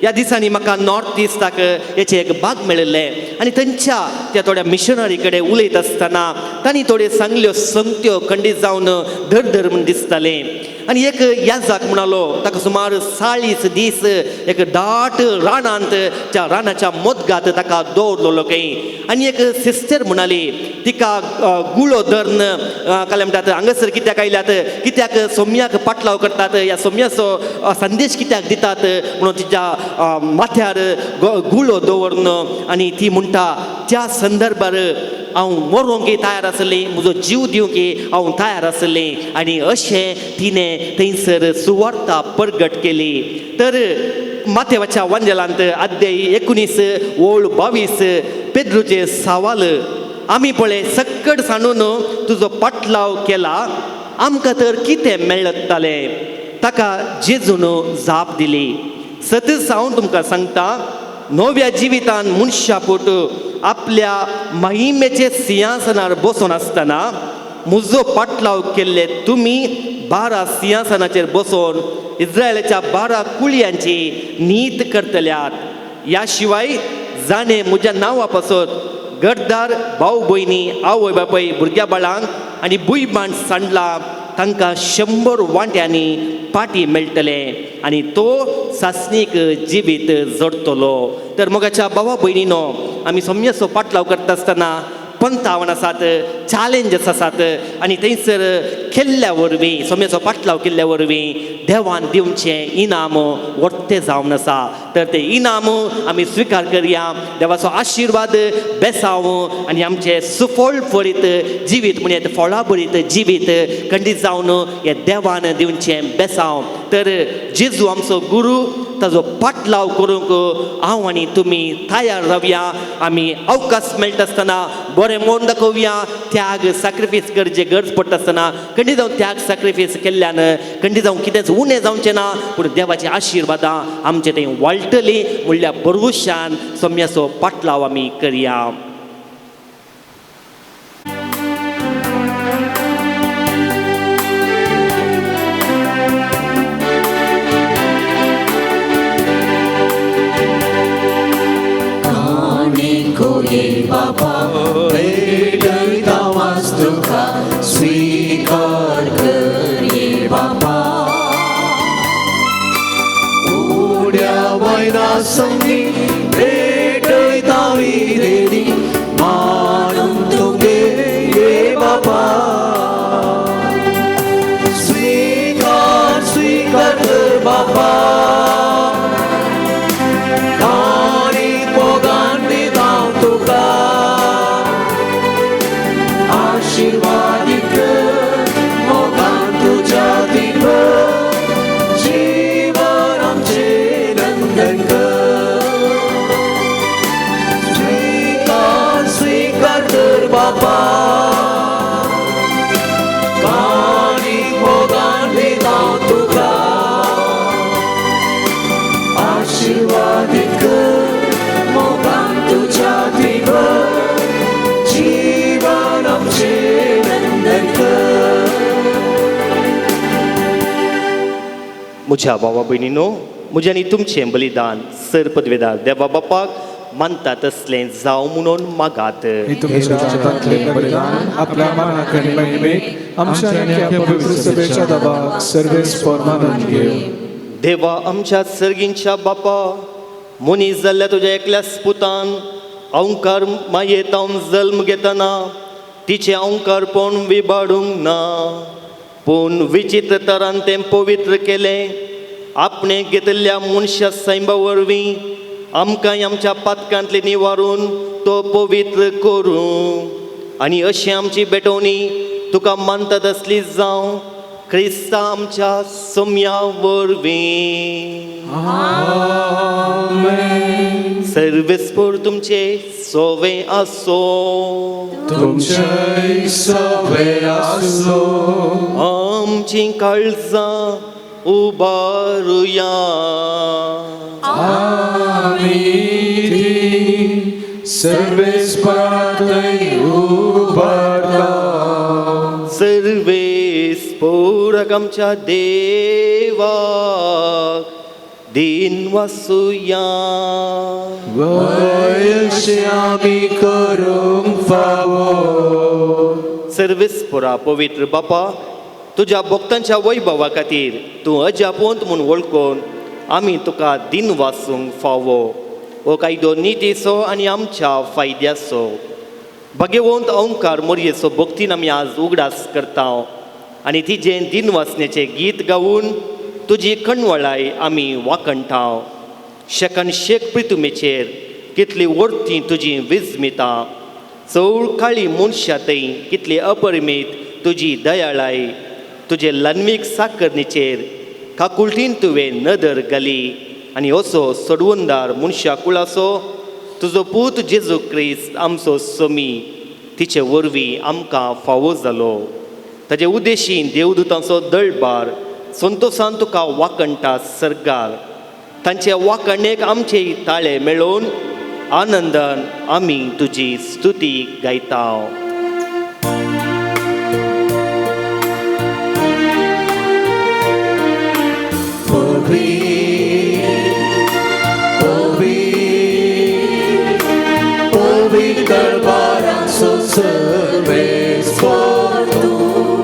ह्या दिसांनी म्हाका नॉर्थ इस्टाक हेचे एक भाग मेळिल्ले आनी थंयच्या त्या थोड्या मिशनरी कडेन उलयत आसतना तांणी थोड्यो सांगल्यो संगत्यो खंडीत जावन धर म्हण दिसतालें आनी एक याजाक म्हणलो ताका सुमार 40 दीस एक दाट रानांत त्या रानाच्या मदगांत ताका दवरलेलो खंय आनी एक सिस्टर म्हणाली तिका गुळो धरन काय म्हणटात हांगासर कित्याक आयल्यात कित्याक सोम्याक पाटलाव करतात ह्या सोम्याचो संदेश कित्याक दितात म्हणून तिच्या माथ्यार गुळो दवरन आनी ती म्हणटा त्या संदर्भार हांव मरोंक तयार आसलें म्हजो जीव दिवंक हांव तयार आसलें आनी अशें तिणें थंयसर सुवार्ता प्रगट केली तर माथेवाच्या वंजलांत अध्याय 19 ओळ 22 पेद्रूचे सवाल आमी पळय सक्कड सांडून तुजो पाटलाव केला आमकां तर कितें मेळटलें ताका जेजून जाप दिली सतत हांव तुमकां सांगता नव्या जिवितान मनशा पोट आपल्या महिमेचे सिंहासनार बसून आसतना म्हजो पाटलाव केल्ले तुमी 12 सिंहासनाचेर बसून इस्रायलाच्या 12 कुळयांची नीत करतल्यात ह्या शिवाय जाणे म्हज्या नांवा पासत गरदार भाव भयणी आवय बापाय भुरग्या बाळांक आनी बुयबाण सांडला तांकां 100 वांट्यांनी पाटी मेळटले आनी तो सासणीक जिवीत जोडटलो तर मोगाच्या भावा भयणीनो आमी सोम्याचो पाटलाव करता आसतना पंथावण आसात चॅलेंजस आसात आनी थंयसर केल्ल्या वरवीं सोम्याचो पाटलाव केल्ल्या वरवीं देवान दिवचें इनाम वर्तें जावन आसा तर तें इनाम आमी स्विकार करया देवाचो आशिर्वाद बेसांव आनी आमचें सुफळ फळीत जिवीत म्हणजे फळां भरीत जिवीत खंडीत जावन हें देवान दिवचें बेसांव तर जेजू आमचो गुरू ताजो पाटलाव करूंक हांव आनी तुमी तयार रावया आमी अवकाश मेळटा आसतना बरें मोन दाखोवया त्याग सॅक्रिफीस करचे गरज पडटा आसतना खंडीत जावन त्याग सॅक्रिफीस केल्ल्यान खंडीत जावन कितेंच उणें जावचें ना पूण देवाची आशिर्वादां आमचे थंय वाळटली म्हणल्या भरवशान सोम्याचो पाटलाव आमी करया स्वीकार कर ये बापा उड्या वयना संगी भेटयतावी रेडी मानून तुगे ये बापा स्वीकार स्वीकार कर बापा आशीर्वादित मोगान तुझ्या दीप जीवन आमचे नंदन कर म्हज्या भावा भयणीनो, म्हजें आनी तुमचें बलिदान सर पदवेदार देवा बापाक मानता तसलें जावं म्हणून मागात. हे तुमच्या हातांतलें बलिदान आपल्या मनाक आनी महिमेक आमच्या आनी ह्या पवित्र सभेच्या दाबाक सर्वेस्पर मानून घेव. देवा आमच्या सर्गींच्या बापा, मनीस जाल्ल्या तुज्या एकल्याच पुतान अवंकार मायेतावन जल्म घेतना तिचें अवंकारपण विबाडूंक ना, पूण विचित्र तरान तें पवित्र केलें. आपणे घेतिल्ल्या मनशा सैमा वरवीं आमकां आमच्या पातकांतले निवारून तो पवित्र करूं आनी अशी आमची बेटवणी तुका मानता तसली जावं क्रिस्ता आमच्या सोम्या वरवीं. सर्वेस्पर तुमचे सोवे आसो. तुमचे सवे आसो. आमची काळजां उबारुया. आमी सर्वेस्परांतय उबारला. सर्वेस्पराक आमच्या देवाक दिन वासुया. वयशे आमी करूंक फावो. सर्वेस्परा पवित्र बापा, तुज्या भक्तांच्या वैभवा खातीर तूं अजापवंत म्हूण वळखून आमी तुका दिन वासूंक फावो. हो कायदो नितीचो आनी आमच्या फायद्याचो. भगवंत अवंकार मोरयेचो भक्तीन आमी आज उगडास करता आनी तिजें दिन वासनेचें गीत गावून तुजी कणवळाय आमी वाकणटाव. शेकन शेक प्रितुमेचेर कितली वर्ती तुजी विजमिता. चवळ काळी मनशातय कितली अपरिमीत तुजी दयाळाय. तुजे लन्वीक साकरणीचेर काकुळटीन तुवें नदर घाली आनी असो सडवंदार मनशा कुळाचो तुजो पूत जेजू क्रिस्त आमचो समी तिचे वरवीं आमकां फावो जालो. ताचे उद्देशीन देवदूतांचो दळबार संतोशान तुका वाकणटा सरगार. तांचे वाकणेक आमचे ताळे मेळोवन आनंदान आमी तुजी स्तुती गायता. दरबारांचो सर्वेस्पर तूं.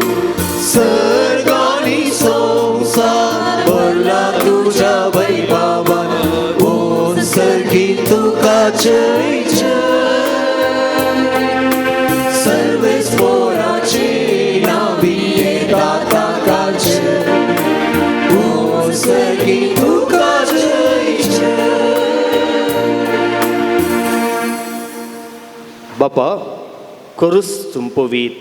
सर्ग आनी संवसार भरला तुज्या वैभवान. ओ सर्गी तुका जय जय. सर्वेस्पराचे नावी येता ताकाचे. ओ सर्गी तुका जय जय. बापा, करूस तुम पवित,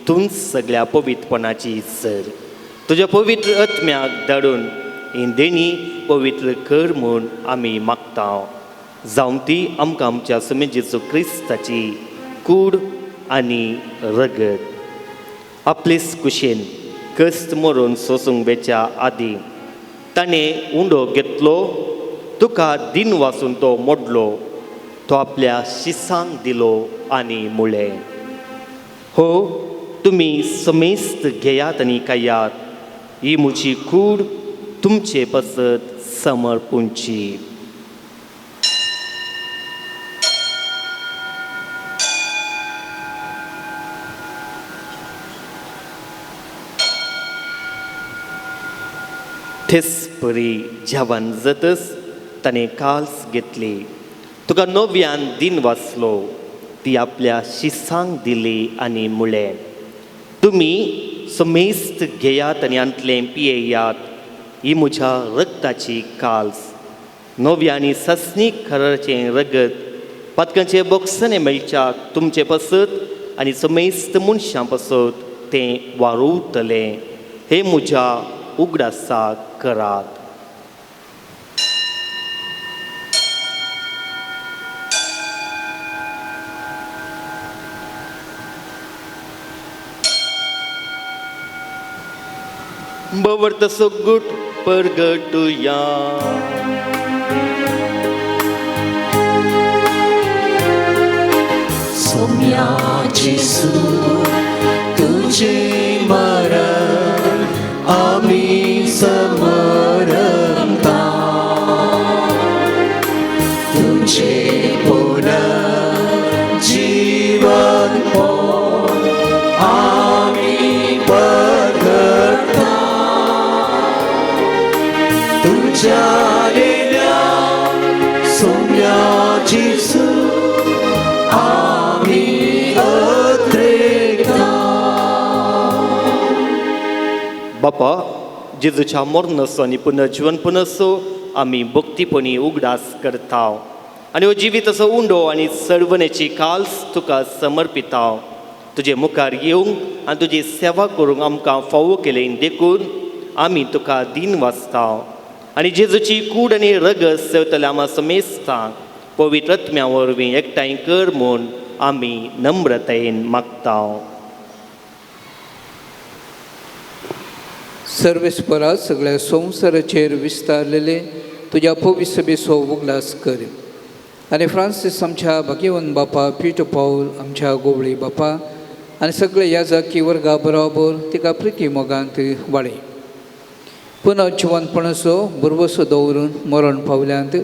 तूं सगळ्या पवित्रपणाची सर. तुज्या पवित्र आत्म्याक धाडून ही देणी पवित्र कर म्हूण आमी मागता. जावं ती आमकां आमच्या समे जेजू क्रिस्ताची कूड आनी रगत. आपलेच कुशेन कस्त मरून सोसूंक बेच्या आदीं ताणें उंडो घेतलो. तुका दिन वाचून तो मोडलो. तो आपल्या शिसांक दिलो आनी मुळें. हो, तुमी समेस्त घेयात आनी खायात. ही म्हजी कूड तुमचे पसत समर्पूंची. तेसपरी जेवण जातच ताणें काल्स घेतली. तुका नव्यान दिन वाचलो. ती आपल्या शिसांक दिली आनी मुळें, तुमी समेस्त घेयात आनी अंतलें पियेयात. ही म्हज्या रक्ताची काल्स. नव्यानी ससनीक खराचें रगत पातकांचे बोक्सने मेळच्याक तुमचे पसत आनी समेस्त मनशां पसत तें वारुतलें. हे म्हज्या उगडासाक करात. बवर्त सोगुट परगटुया. सोम्या जेसू तुझे मरण आमी समर वगळता तुझ्या आलेल्या सौम्याची सूट आम्ही अत्रेता. बापा, जेजूच्या मरणसो आनी पुनर्जीवन पुनसो आमी भक्तीपणी उगडास करताव आनी हो जिवीत असो उंडो आनी सडवणेची काल्स तुका समर्पिताव. तुजे मुखार येवंक आनी तुजी सेवा करूंक आमकां फावो केलें देखून आमी तुका दिन वाचताव आनी जेजूची कूड आनी रगत सेवतले आमा समेस्ता पवित्र आत्म्या वरवीं एकठांय कर म्हूण आमी नम्रतायेन मागताव. सर्वेस्परा सगळ्या संवसाराचेर विस्तारलेले तुज्या पवित्र सभेचो उगडास कर आनी फ्रांसीस आमच्या भाग्यवन बापा, पीटर पौल आमच्या गोवळी बापा आनी सगळे याजकी वर्गा बरोबर तिका प्रिती मोगांत वाडय. पुनः जिवंतपणाचो बरवसो दवरून मरण पावल्यांत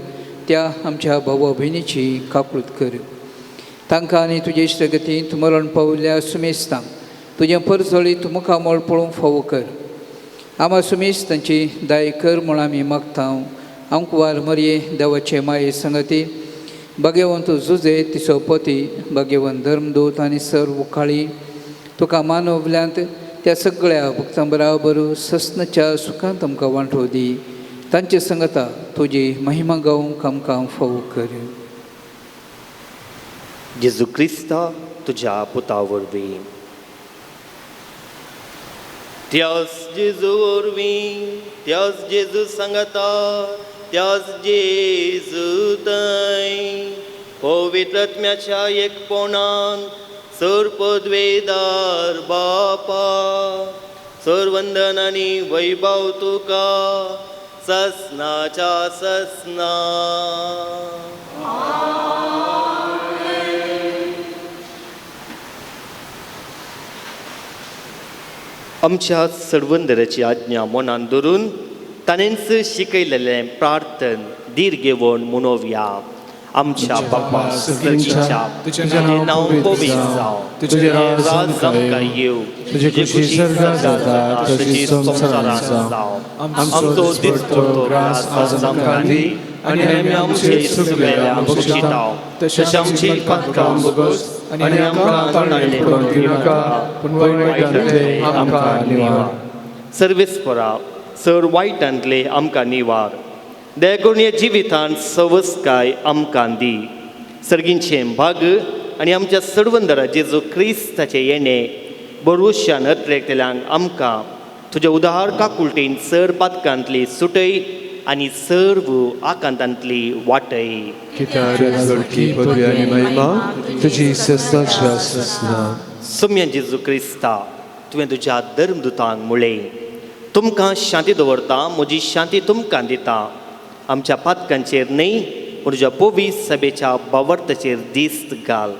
त्या आमच्या भावा भयणीची काकूळट कर. तांकां आनी तुजे इश्टगतींत मरण पावल्ल्या सुमेस्तांक तुजें परजळीत मुखामोळ पळोवंक फावो कर. आमा सुमेस्त तांची दाय कर म्हूण आमी मागतांव. आंकवार मरये देवाचे माये संगती भाग्यवंत जुजे तिचो पती भाग्यवंत धर्मदूत आनी सर्व उखाळी तुका मानवल्यांत त्या सगळ्या भक्तां बराबर ससनाच्या सुखांत आमकां वांटो दी. तांचे संगता तुजी महिमा गावंक आमकां फावो कर. जेजू क्रिस्ता तुज्या पुता वरवीं त्याच जेजू वरवीं त्याच जेजू सांगता त्याच जेजू थंय पवित्र आत्म्याच्या एकपणान सर्पद्वेदार बापा सर्वंदन आनी वैभव तुका ससनाच्या ससना. आमच्या सर्वंदराची आज्ञा मनान धरून ताणेंच शिकयलेलें प्रार्थन दीर घेवन मनोवया. आमच्या बापा सर्गीच्या तुजें नांव पवित्र जावं, तुजें राज आमकां येवं, तुजी खुशी स्वर्गांत जाता तशी संवसारांत जावं. आमचो दिसपडटो ग्रास आज आमकां दी आनी आमी आमचे चुकलेल्या बक्षिताव तशें आमची पातकां बोगस आनी आमकां ताळणे पडूंक दिनाका पूण वायटांतले आमकां निवार. सर्वेस्परा सर वायटांतले आमकां निवार. दया करून ह्या जिवितांत सवस्काय आमकां दी. सर्गींचें भाग आनी आमच्या सर्वंदरा जेजू क्रिस्ताचें येणें भरवशान अत्रेकल्यांक आमकां तुज्या उदार काकुळटेन सर पातकांतली सुटय आनी सर्व आकांतांतली वाटय. पदवी आनी महिमा तुजी ससनाच्या ससना. सौम्य जेजू क्रिस्ता तुवें तुज्या धर्मदुतांक म्हळें तुमकां शांती दवरता, म्हजी शांती तुमकां दिता. आमच्या पातकांचेर न्हय पूण तुज्या पवित्र सभेच्या बावर्ताचेर दिस्त घाल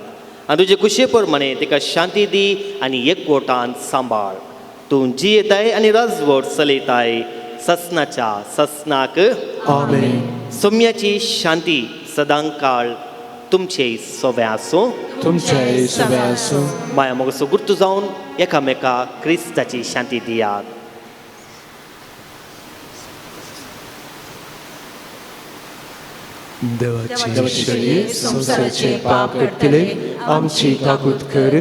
आनी तुजे कुशे प्रमाणे तिका शांती दी आनी एकवटान सांबाळ. तूं जियेताय आनी राजवट चलयताय ससनाच्या ससनाक आमेन. सौम्याची शांती सदां काळ तुमचे सोबे आसूं. तुमचे सोबे आसूं. माया मोगसो गुर्तू जावन एकामेकाक क्रिस्ताची शांती दियात. देवाची शिळये संसाराचे पाप कटतले आमची काकूट कर.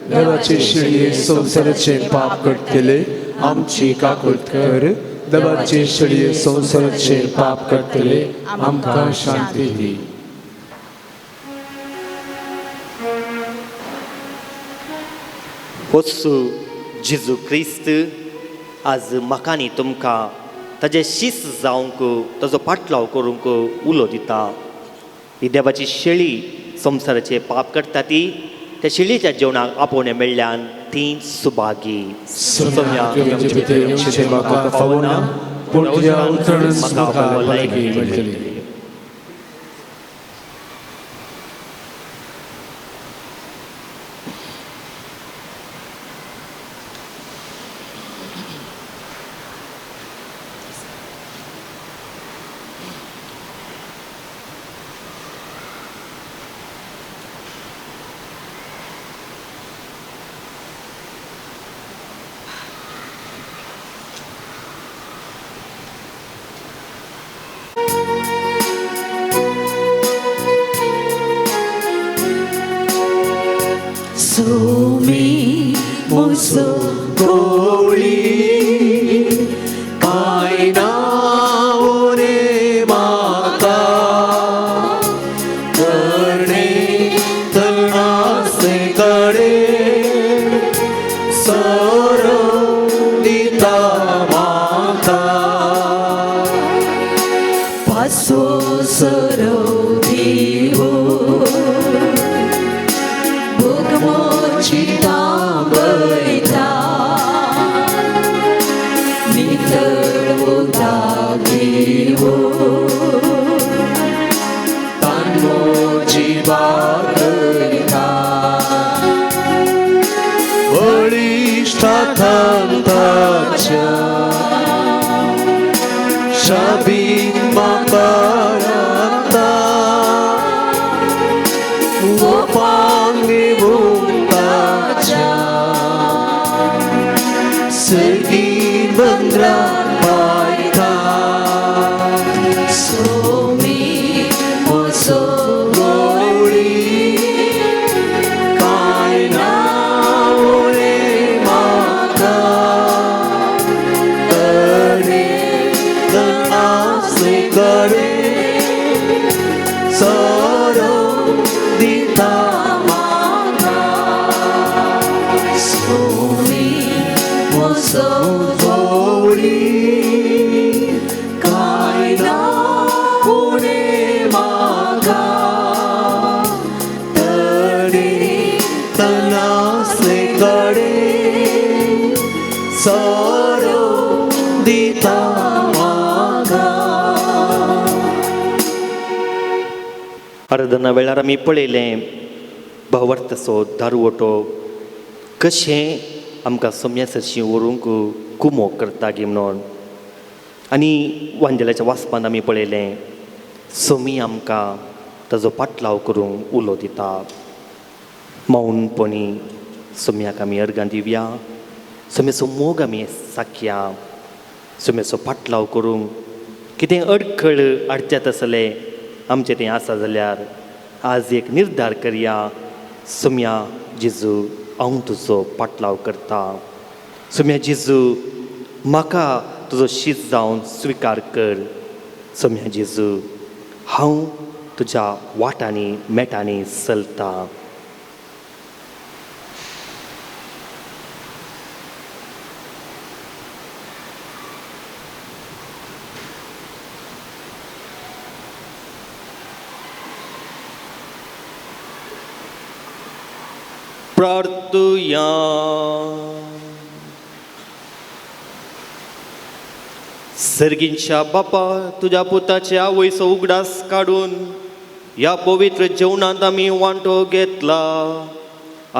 देवाची शिळये संसाराचे पाप कटतले आमची काकूट कर. देवाची शिळये संसाराचे पाप कटतले आमकां शांती दी. वत्सू जेजू क्रिस्त आज म्हाका आनी तुमकां ताजे शीस जावंक ताजो पाटलाव करूंक उलो दिता. ही देवाची शेळी संसाराचे पाप करता ती त्या शेळयेच्या जेवणाक आपोवणें मेळ्ळ्यान ती सुभागी. म्हाका फावो ना पूण तुज्या उतरान म्हाका भलायकी मेळटली. अनंताच्या शाबीन माकारांता गोपांगी मुक्ताच्या सर्गी बंद्रा पायता सोमी मोसो गोळी काय नावळे माका तडे तनासे कडे सरो दिता माका सोमी मोसो गोळी काय नावळे माका तडे तनासे कडे सरो दिता माका. अर्दना वेळार आमी पळयलें भवर्तसो दारुवटो कशें आमकां सोम्या सरशी व्हरूंक कुमो करता गे म्हणून. आनी वांजेलाच्या वाचपान आमी पळयलें सोमी आमकां ताजो पाटलाव करूंक उलो दिता. मौनपणी सोम्याक आमी अर्गां दिवया. सोम्याचो मोग आमी साखया. सोम्याचो पाटलाव करूंक कितें अडखळ अडचत आसले आमचें तें आसा जाल्यार आज एक निर्धार करया. सोम्या जेजू हांव तुजो पाटलाव करता. सोम्या जेजू म्हाका तुजो शीत जावन स्विकार कर. सोम्या जेजू हांव तुज्या वाटांनी मेटांनी चलता. प्रार्थुया. सर्गींच्या बापा तुज्या पुताचे आवयचो उगडास काडून ह्या पवित्र जेवणांत आमी वांटो घेतला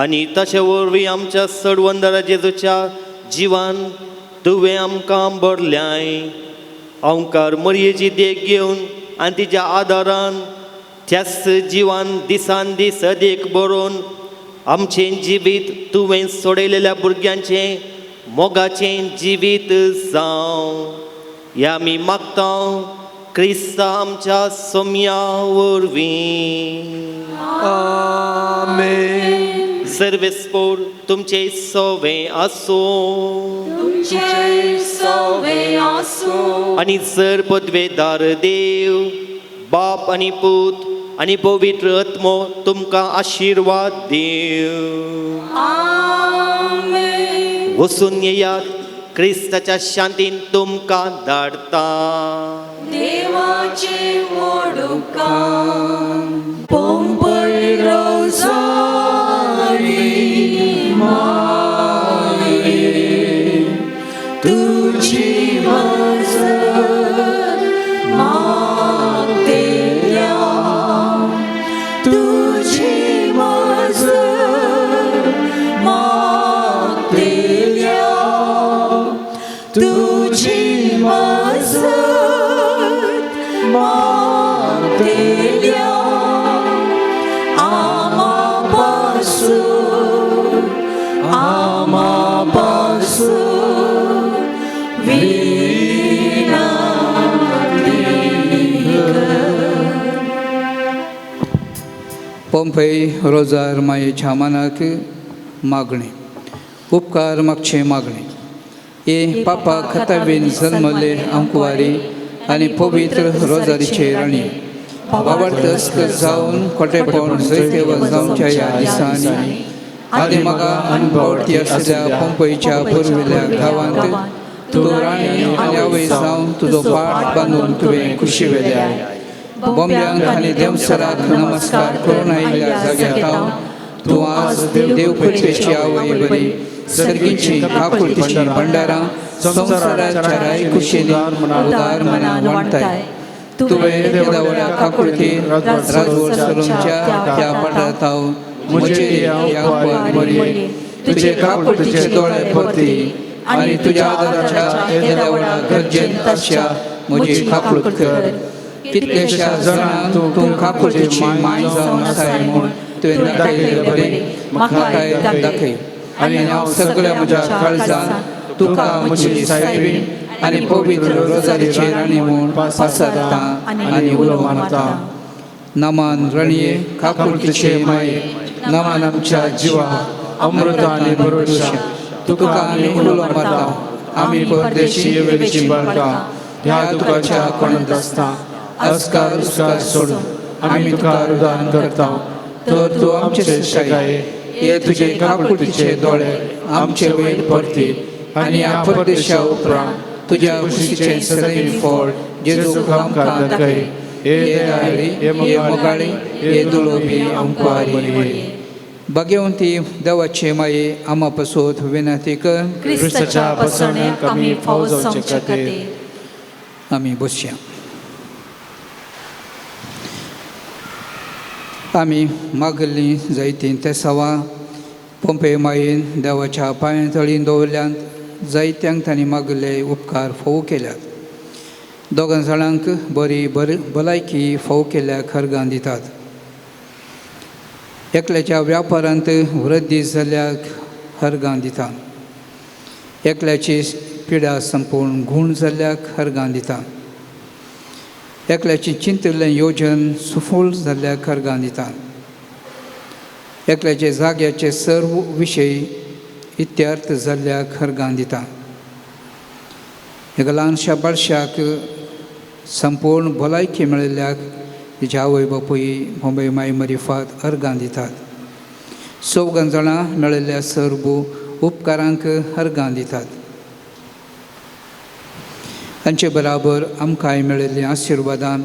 आनी ताचे वरवीं आमच्या सडवंदरा जेजूच्या जिवान तुवें आमकां भरल्याय. ओंकार मरयेची देख घेवन आनी तिच्या आदारान त्याच जिवान दिसान दीस अदेक बरोवन आमचें जिवीत तुवें सोडयलेल्या भुरग्यांचें मोगाचें जिवीत जावं. ह्या आमी मागता क्रिस्ता आमच्या सोम्या वरवीं. आमेन. सर्वेस्पोर तुमचे सोवे आसूं आनी सर पदवेदार देव बाप आनी पूत आनी पवित्र आत्मो तुमकां आशिर्वाद देव. वचून येयात. क्रिस्ताच्या शांतीन तुमकां धाडटा. देवाचे मोडुकां पोंपय रोजारी माये तुजी मजत मागतेल्या तुजी मजत मागतेल्या तुझी मजत मागतेल्या आमापासून विनंती कर. पोंपई रोजार मायेच्या मानाक मागणी. उपकार मागचे मागणी. ये पापा खताबीन जल्मले अंकुवारी आनी पवित्र रोजारीचे राणी वावडतस्क जावन खोटेपण जैते जावच्या ह्या दिसांनी आनी म्हाका अणभवटी आशिल्ल्या पोंपईच्या पुर्विल्ल्या गांवांत तूं राणी आनी आवय जावन तुजो पाट बांदून तुवें खुशी वेल्याय. बोंबल्यांक आनी देवसराक नमस्कार करून आयिल्ल्या जाग्यार हांव तूं आज देवपेची आवय बरी सर्गीची आपुलकीची भंडारां संवसाराच्या राय कुशीनी उदार मनान वांटताय. तुवें देवाच्या आपुलकीन राजवट सलोमच्या त्या पाठांत हांव म्हजेर या बरी तुझे काकुळतीचे दोळे भरती आणि तुझ्या आदराच्या येद्यावळा गरजेन तशा म्हजी काकुळत कर कितलेशा जणांक तूं काकुळतीची माय जावन आसाय म्हूण तुवें दाखयलें बरें म्हाका दाखय आनी हांव सगळ्या म्हज्या काळजान तुका म्हजी सायबीण आनी पवित्र रोजारीचेर आनी म्हूण पासरता आनी उलो मारता नमान रणये काकुळतीचे माये नमान आमच्या जिवा अमृता आनी भरोशा तुका आमी उलो मारता आमी परदेशी वेळेची बाळगा ह्या दुखाच्या कोणात आसता अस्कार उसकार सोडून आमी तुका रुदान करता तर तूं आमचे सगाये हे तुजे काकुळतीचे दोळे आमचे वयर पडतील आनी ह्या परदेशा उपरांत तुज्या खुशीचें सदैव फळ जेजूक आमकां दाखय हे दयाळी हे मोगाळी हे दुलोभी आमकां बरी भाग्यवंती देवाचे माये आमा पासोत विनंती कर क्रिस्ताच्या बसणेक आमी फावो जावचे खातीर आमी बसया आमी मागल्लीं जायतीं तेसावां पोंपे मायेन देवाच्या पांयां तळीन दवरल्यांत जायत्यांक तांणी मागले उपकार फावो केल्यात दोगां जाणांक बरी भलायकी फावो केल्याक खरगां दितात एकल्याच्या व्यापारांत वृद्धी जाल्ल्याक हरगां दिता एकल्याची पिडा संपूर्ण गूण जाल्ल्याक हरगां दिता एकल्याची चिंतिल्लें योजन सुफळ जाल्ल्याक हरगां दिता एकल्याचे जाग्याचे सर्व विशय इत्यार्थ जाल्ल्याक हरगां दिता एका ल्हानशा बाळशाक संपूर्ण भलायकी मेळिल्ल्याक तिच्या आवय बापूय मुंबय माय मरिफात अर्गां दितात चौगां जाणां मेळिल्ल्या सर्व उपकारांक अर्गां दितात तांचे बराबर आमकांय मेळिल्लीं आशिर्वादां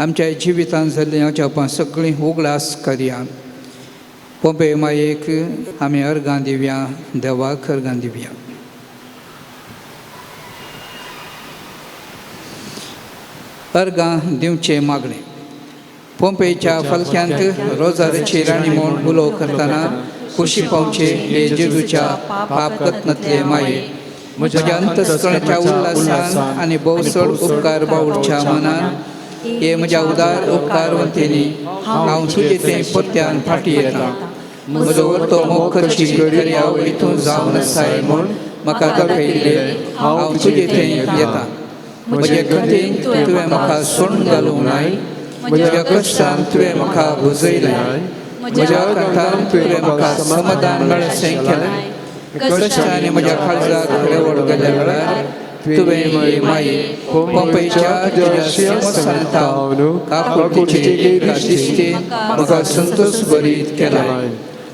आमच्या जिवितांत जाल्लीं हाच्या सगळीं उगडास करया पोंपे मायेक आमी अर्गां दिवया देवाक अर्गां दिवया अर्गां दिवचे मागणें पोंपेच्या फलक्यांत रोजारीची राणी म्हूण उलो करतना खुशी पावचे हे जेजूच्या पापकत्नांतले माये म्हज्या अंतस्करणाच्या उल्हासान आनी भोवसड उपकार बावडच्या मनान हे म्हज्या उदार उपकारवंतेनी हांव तुजे तें परत्यान फाटी येता म्हजो वर्तो मोग करची घडी हांव हितून जावन आसाय म्हूण म्हाका दाखयले हांव तुजे तें येता म्हजे गतीन तुवें म्हाका सोडून घालूंक नाय म्हज्या कश्टान तुवें म्हाका बुजयलें म्हज्या कंठान तुवें म्हाका समाधान मेळशें केलें कश्टांनी म्हज्या काळजाक रेवड गेल्या वेळार तुवें माये पोंपयच्या तुज्या सिंहासनांत काकुळतीचे दिश्टीन म्हाका संतोश भरीत केलाय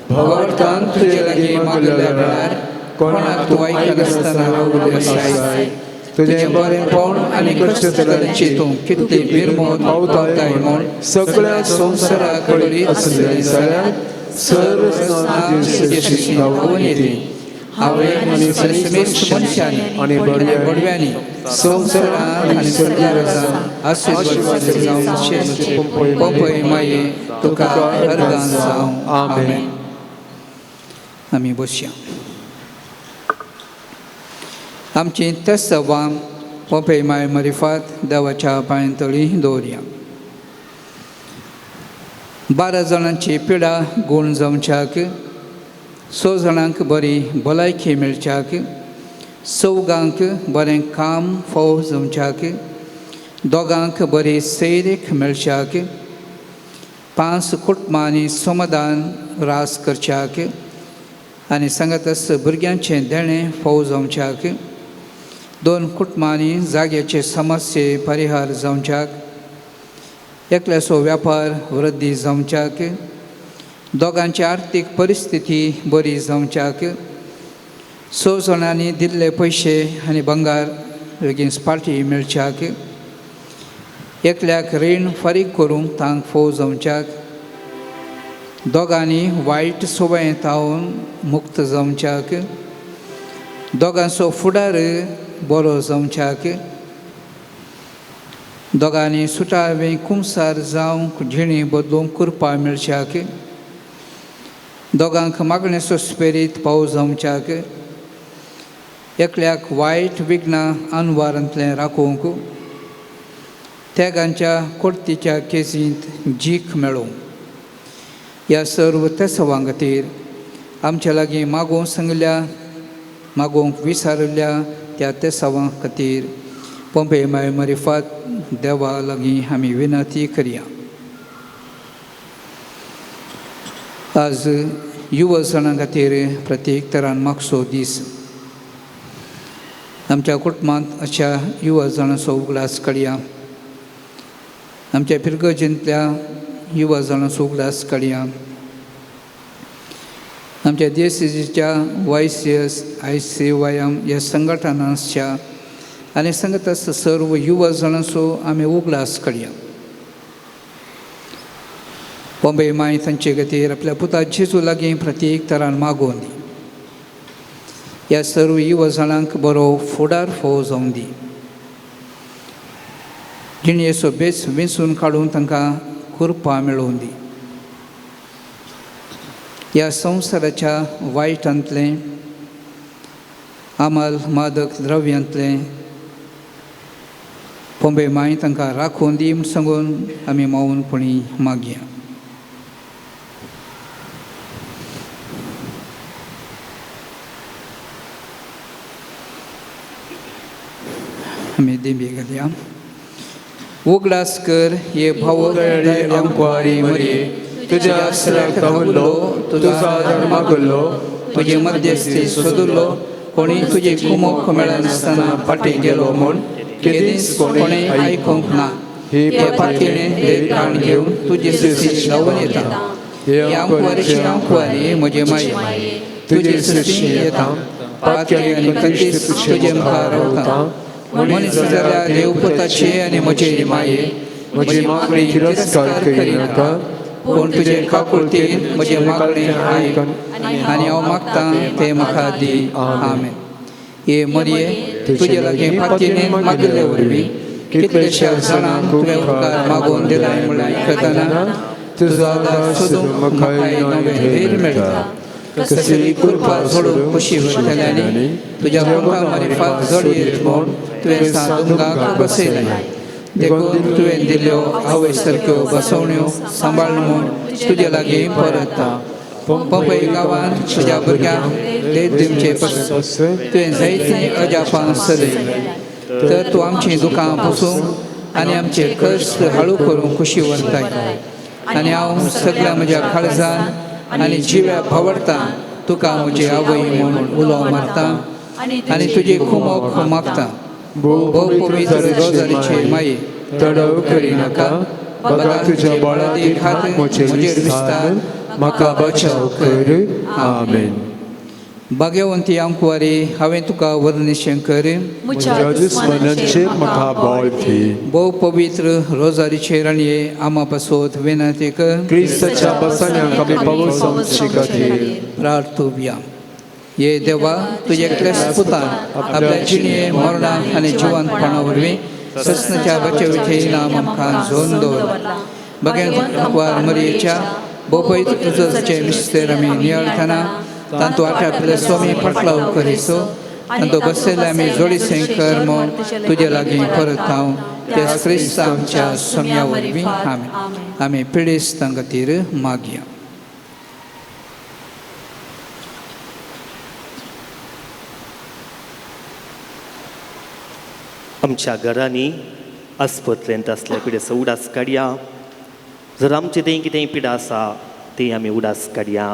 भगवंतान तुजे लागीं मागल्या वेळार कोणाक तूं आयकनासतना रावले आसाय तुझे बरेपण आनी कश्ट चिंतून कितली बिरमोद पावताय म्हूण सगळ्या संवसारा कडली आसली जाल्यार सर्व येती हांवें आनी श्रेश्ठ मनशांनी आनी बडव्यांनी संवसारांत आनी स्वर्गांत आशीर्वाद जावचे पोंपय माये तुका अर्गां जावं आमेन आमी बसया आमची तेच सभा पोंपे माय मरिफात देवाच्या पांयतळी दवरया 12 जाणांची पिडा गूण जावच्याक 6 जाणांक बरी भलायकी मेळच्याक 4गांक बरें काम फावो जावच्याक 2गांक बरी सैरीक मेळच्याक 5 कुटुंबांनी समाधान रास करच्याक आनी सांगातच भुरग्यांचें देणें फावो जावच्याक 2 कुटुंबांनी जाग्याचे समस्ये परिहार जावच्याक एकल्याचो व्यापार वृद्धी जावच्याक 2गांची आर्थीक परिस्थिती बरी जावच्याक 6 जाणांनी दिल्ले पयशे आनी भंगार बेगीन पार्टी मेळच्याक एकल्याक रीण फारीक करूंक तांक फावो जावच्याक 2गांनी वायट सवयेंतावन मुक्त जावच्याक 2गांचो फुडार बरो जावच्याक 2गांनी सुटावे कुंसार जावंक जिणी बदलूंक करपा मेळच्याक दोगांक मागणेचो स्पिरीत पावस जावच्याक एकल्याक वायट विघ्नां अनवारांतलें राखूंक तेगांच्या कोर्तीच्या केजींत जीख मेळोवंक ह्या सर्व तेसवां खातीर आमच्या लागीं मागोवंक विसारिल्ल्या त्या तेसवां खातीर पंपे माय मरिफात देवा लागीं आमी विनंती करया. आज युवा जाणां खातीर प्रत्येक तरान मागचो दीस. आमच्या कुटुंबांत अशा युवा जाणांचो उगडास काडया. आमच्या पिरगजींतल्या युवा जाणांचो उगडास काडया. आमच्या देशच्या YCS ICYM ह्या संघटनांच्या आनी सांगता सर्व युवा जाणांचो आमी उगडास काडया. बॉम्बे माय तांचे खातीर आपल्या पुता जेजू लागीं प्रत्येक तरान मागोवन दी. ह्या सर्व युवा जाणांक बरो फुडार फोव जावं दी. जिणेचो बेस विंचून काडून तांकां कृपा मेळोवन दी. ह्या संवसाराच्या वायटांतलें अमल मादक द्रव्यांतलें बॉम्बे माय तांकां राखून दी म्हूण सांगून आमी मौनपणी मागया. आमी देंबी घालया. उगडास कर ये भाव आमकारी मरे तुझ्या आसऱ्याक धांवलो तुजो आदार मागलो तुजे मध्यस्थी सोदुल्लो कोणी तुजे कुमोक मेळनासतना फाटीं गेलो म्हूण केदींच कोणें आयकूंक ना. हे पातयेन देवकाण घेवन तुजे सृश्टी धांवन येता. हे आमकुवारी म्हजे माये तुजे सृश्टी येता. पातये आनी कंदीस तुजे मुखार रावता. मनीस जाल्यार देवपुताचे आनी म्हजे माये म्हजी मागणी तिरस्कार करिनाका. पूण तुजे काकुळतीन म्हजे मागणें आयक आनी हांव मागतां तें म्हाका दी. आमेन. हे मरये तुजे लागीं पातयेन मागिल्ले वरवीं कितलेशा जाणांक तुवें उपकार मागोवन दिलाय म्हूण आयकतना तुजो आदार सोदूंक म्हाका नवें धैर्य मेळटा. कसली कृपा जोडून खुशी वरतल्यानी तुज्या पंखा मारिफात जळयत म्हूण तुवें सादुंगाक बसयलाय. देखून तुवें दिल्ल्यो आवय सारक्यो बसवण्यो सांबाळ म्हूण तुजे लागीं परता. पंपई गांवांत तुज्या भुरग्यांक देत दिवचे पसून तुवें जायतीं अजापां चलयलीं. तर तूं आमचीं दुकां पुसूंक आनी आमचे कश्ट हळू करूंक खुशी व्हरताय. आनी हांव सगळ्या म्हज्या काळजान आनी जिव्या भावडटां तुका म्हजी आवय म्हूण उलो मारतां आनी तुजी कुमोक मागतां. भोव पवित्र रोजारीचे माये तडव करिनाका. बघा तुज्या बळा देखात म्हजेर विस्तार म्हाका बचाव कर. आमेन. भाग्यवंती आमकुवारी हांवें तुका वर्णिशें कर. म्हज्या दुस्मनांचेर म्हाका बळ दी. भोव पवित्र रोजारीचे राणये आमा पासोत विनंती कर. क्रिस्ताच्या बसण्याक आमी पावस आमचे खातीर प्रार्थुया. ये देवा तुजे एकल्याच पुतान आपल्या जिणे मरणां आनी जिवंतपणा वरवीं सस्नाच्या बचावीचें इनाम आमकां जोडून दवरलां. भगवान मरयेच्या भोव पवित्र तुजोचे विस्तेर आमी नियळतना तांतू आटापले स्वामी फाटलाव करिसो आनी तो बसयले आमी जोडीसें कर म्हूण तुजे लागीं परत हांव त्या क्रिस्त आमच्या सोम्या वरवीं आमेन. आमी पिडेस्तां खातीर मागया. आमच्या घरांनी आसपतलेंत असल्या पिडेचो उडास काडया. जर आमचें तें कितेंय पिडा आसा ती आमी उडास काडया.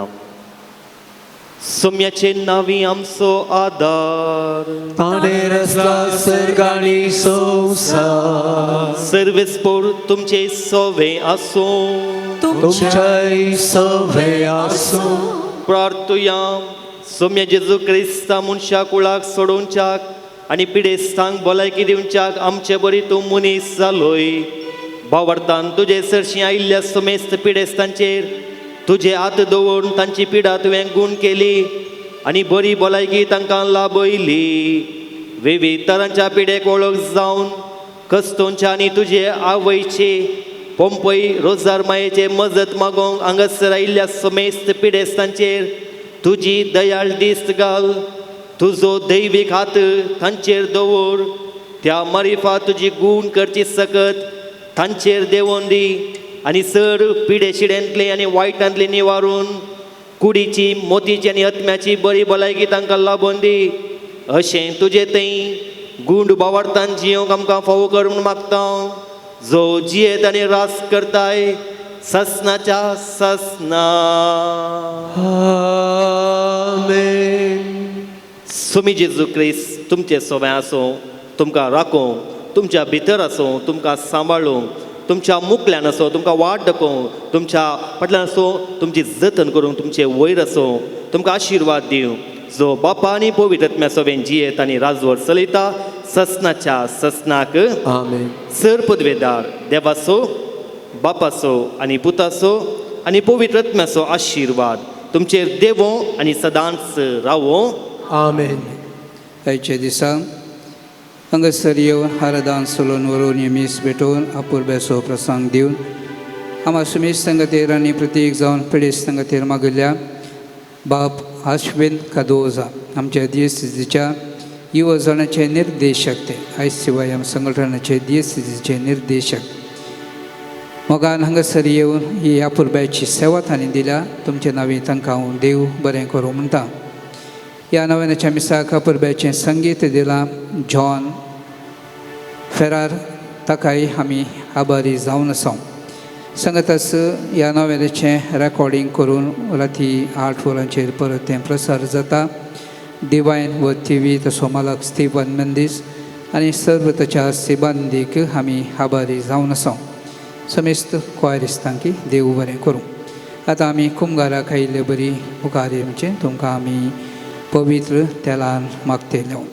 सोम्याचे नांवी आमचो आदार. ताणें रचला सर्गांनी संवसार. सर्वेस्पोर तुमचे सोवे आसूं. तुमचे सवे आसूं. प्रार्थुया. सोम्या जेजू क्रिस्ता मनशा कुळाक सोडोवच्याक आनी पिडेस्तांक भलायकी दिवच्याक आमचे बरी तूं मनीस जालोय. भावार्थान तुजे सरशी आयिल्ल्या समेस्त पिडेस्तांचेर तुजे हात दवरून तांची पिडा तुवें गूण केली आनी बरी भलायकी तांकां लाभयली. विविध तरांच्या पिडेक वळख जावन कस्तोंच्या आनी तुजे आवयचे पोंपई रोजार मायेचे मजत मागोंक हांगासर आयिल्ल्या समेस्त पिडेस्तांचेर तुजी दयाळ दिस्त घाल. तुजो दैवीक हात तांचेर दवर. त्या मारिफा तुजी गूण करची सकत तांचेर देंवोन दी आनी सर पिडे शिड्यांतले आनी वायटांतले निवारून कुडीची मोतीची आनी आत्म्याची बरी भलायकी तांकां लाबोवन दी. अशें तुजे थंय गूंड बावार्थान जियोंक आमकां फावो कर म्हूण मागता. जो जियेत आनी रास करताय ससनाच्या ससना. आमेन. सुमी जेजू क्रिस्त तुमचे सोबे आसूं, तुमकां राखूं, तुमच्या भितर आसूं, तुमकां सांबाळूं, तुमच्या मुखल्यान असो तुमकां वाट दाखोवं, तुमच्या फाटल्यान असो तुमची जतन करूंक, तुमचे वयर असो तुमकां आशिर्वाद दिवं. जो बापा आनी पवित्र आत्म्या सोबेन जियेत आनी राजवट चलयता ससनाच्या ससनाक. आमेन. सर पदवेदार देवाचो, बापाचो आनी पुताचो आनी पवित्र आत्म्याचो आशिर्वाद तुमचेर देवो आनी सदांच रावो. आमेन. आयच्या दिसा हांगासर येवन हारदान सोलोन व्हरून येमीस भेटोवन आपुरब्याचो प्रसंग दिवन आम्हा सुमेश संगतेर आनी प्रत्येक जावन पिडेस्त संगतेर मागिल्ल्या बाप आश्विन कादोजा आमच्या दियसिजीच्या युवजनाचे निर्देशक ते ICYM संघटनाचे दियसिजीचे निर्देशक मोगान हांगासर येवन ही आपुरब्याची सेवा तांणी दिल्या. तुमचे नांवी तांकां हांव देव बरें करूं म्हणटा. ह्या नव्यानाच्या मिसाक आपुरब्याचें संगीत दिलां जॉन फेरार, ताकाय आमी आभारी जावन आसा. सांगताच ह्या नव्यानाचें रेकॉर्डिंग करून राती 8 वरांचेर परत तें प्रसार जाता. डिवायन व TV तसो मालक स्टीवन मेंदीस आनी सर्व ताच्या सिबांदीक आमी आभारी जावन आसा. समेस्त क्वायरिस्तांकी देव बरें करूं. आतां आमी कुंभाराक आयिल्ले बरी मुखार येवचें तुमकां आमी पवित्र तेलान मागतले.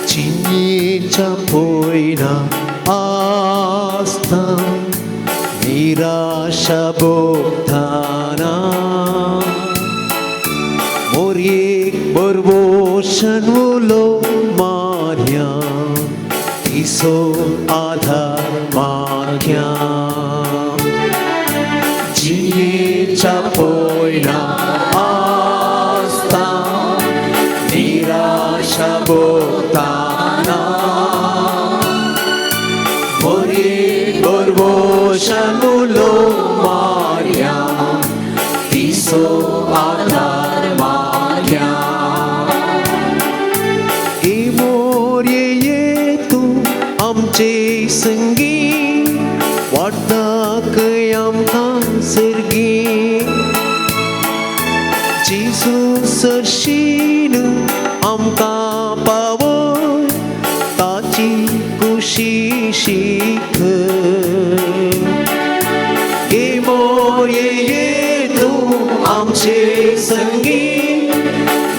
चिनीच्या पोयना आस्था निराशा बोगताना मोरयेक बरवोशन उलो मान्या तिसो आधार माग्या. चिनीच्या पोयना आस्था निराशा बोगताना मोरयेक बरवोशन उलो मान्या तिसो आधार माग्या. ए मोरये ये तू आमचे संगी वाटनाक आमकां सर्गी. जेजू सरशीन आमकां पावय ताची कुशी शीख. ए मोरये ये तू आमचे संगी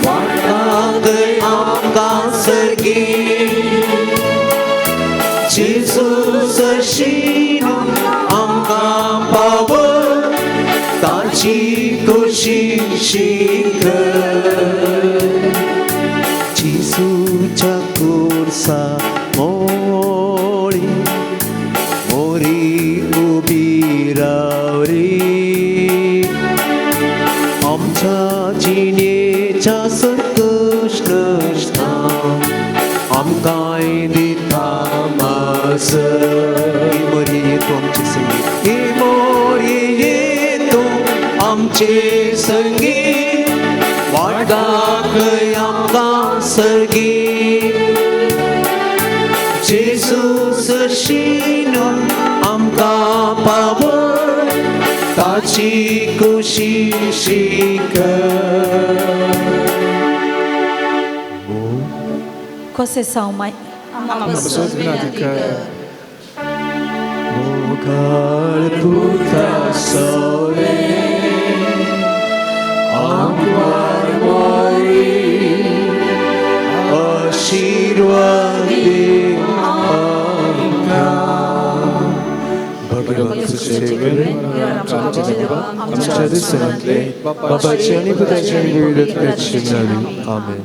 वाटनाक आमकां सर्गी. जेजू सरशीन आमकां पावय ताची कुशी शीख. जेजूच्या कुर्सा मोळी मोरी उबी राव रे. आमच्या जिणेच्या संकश्ट आमकांय दिता मास. मोरी येतो आमचे संगी. हे मोरी येतो आमचे संगी वाटाक आमकां सर्गी. जेजू सरशीन आमकां पावय ताची कुशी शीख. Conceição, mãe. Abençoa a मोगाळ पुता सोरे आमवार मोरी आशीर्वाद दे. तुझे वेळ आमच्या देवा आमच्या दिसनातले बापाची आणि पुताची आणि पवित्र आत्म्याची नावे आमेन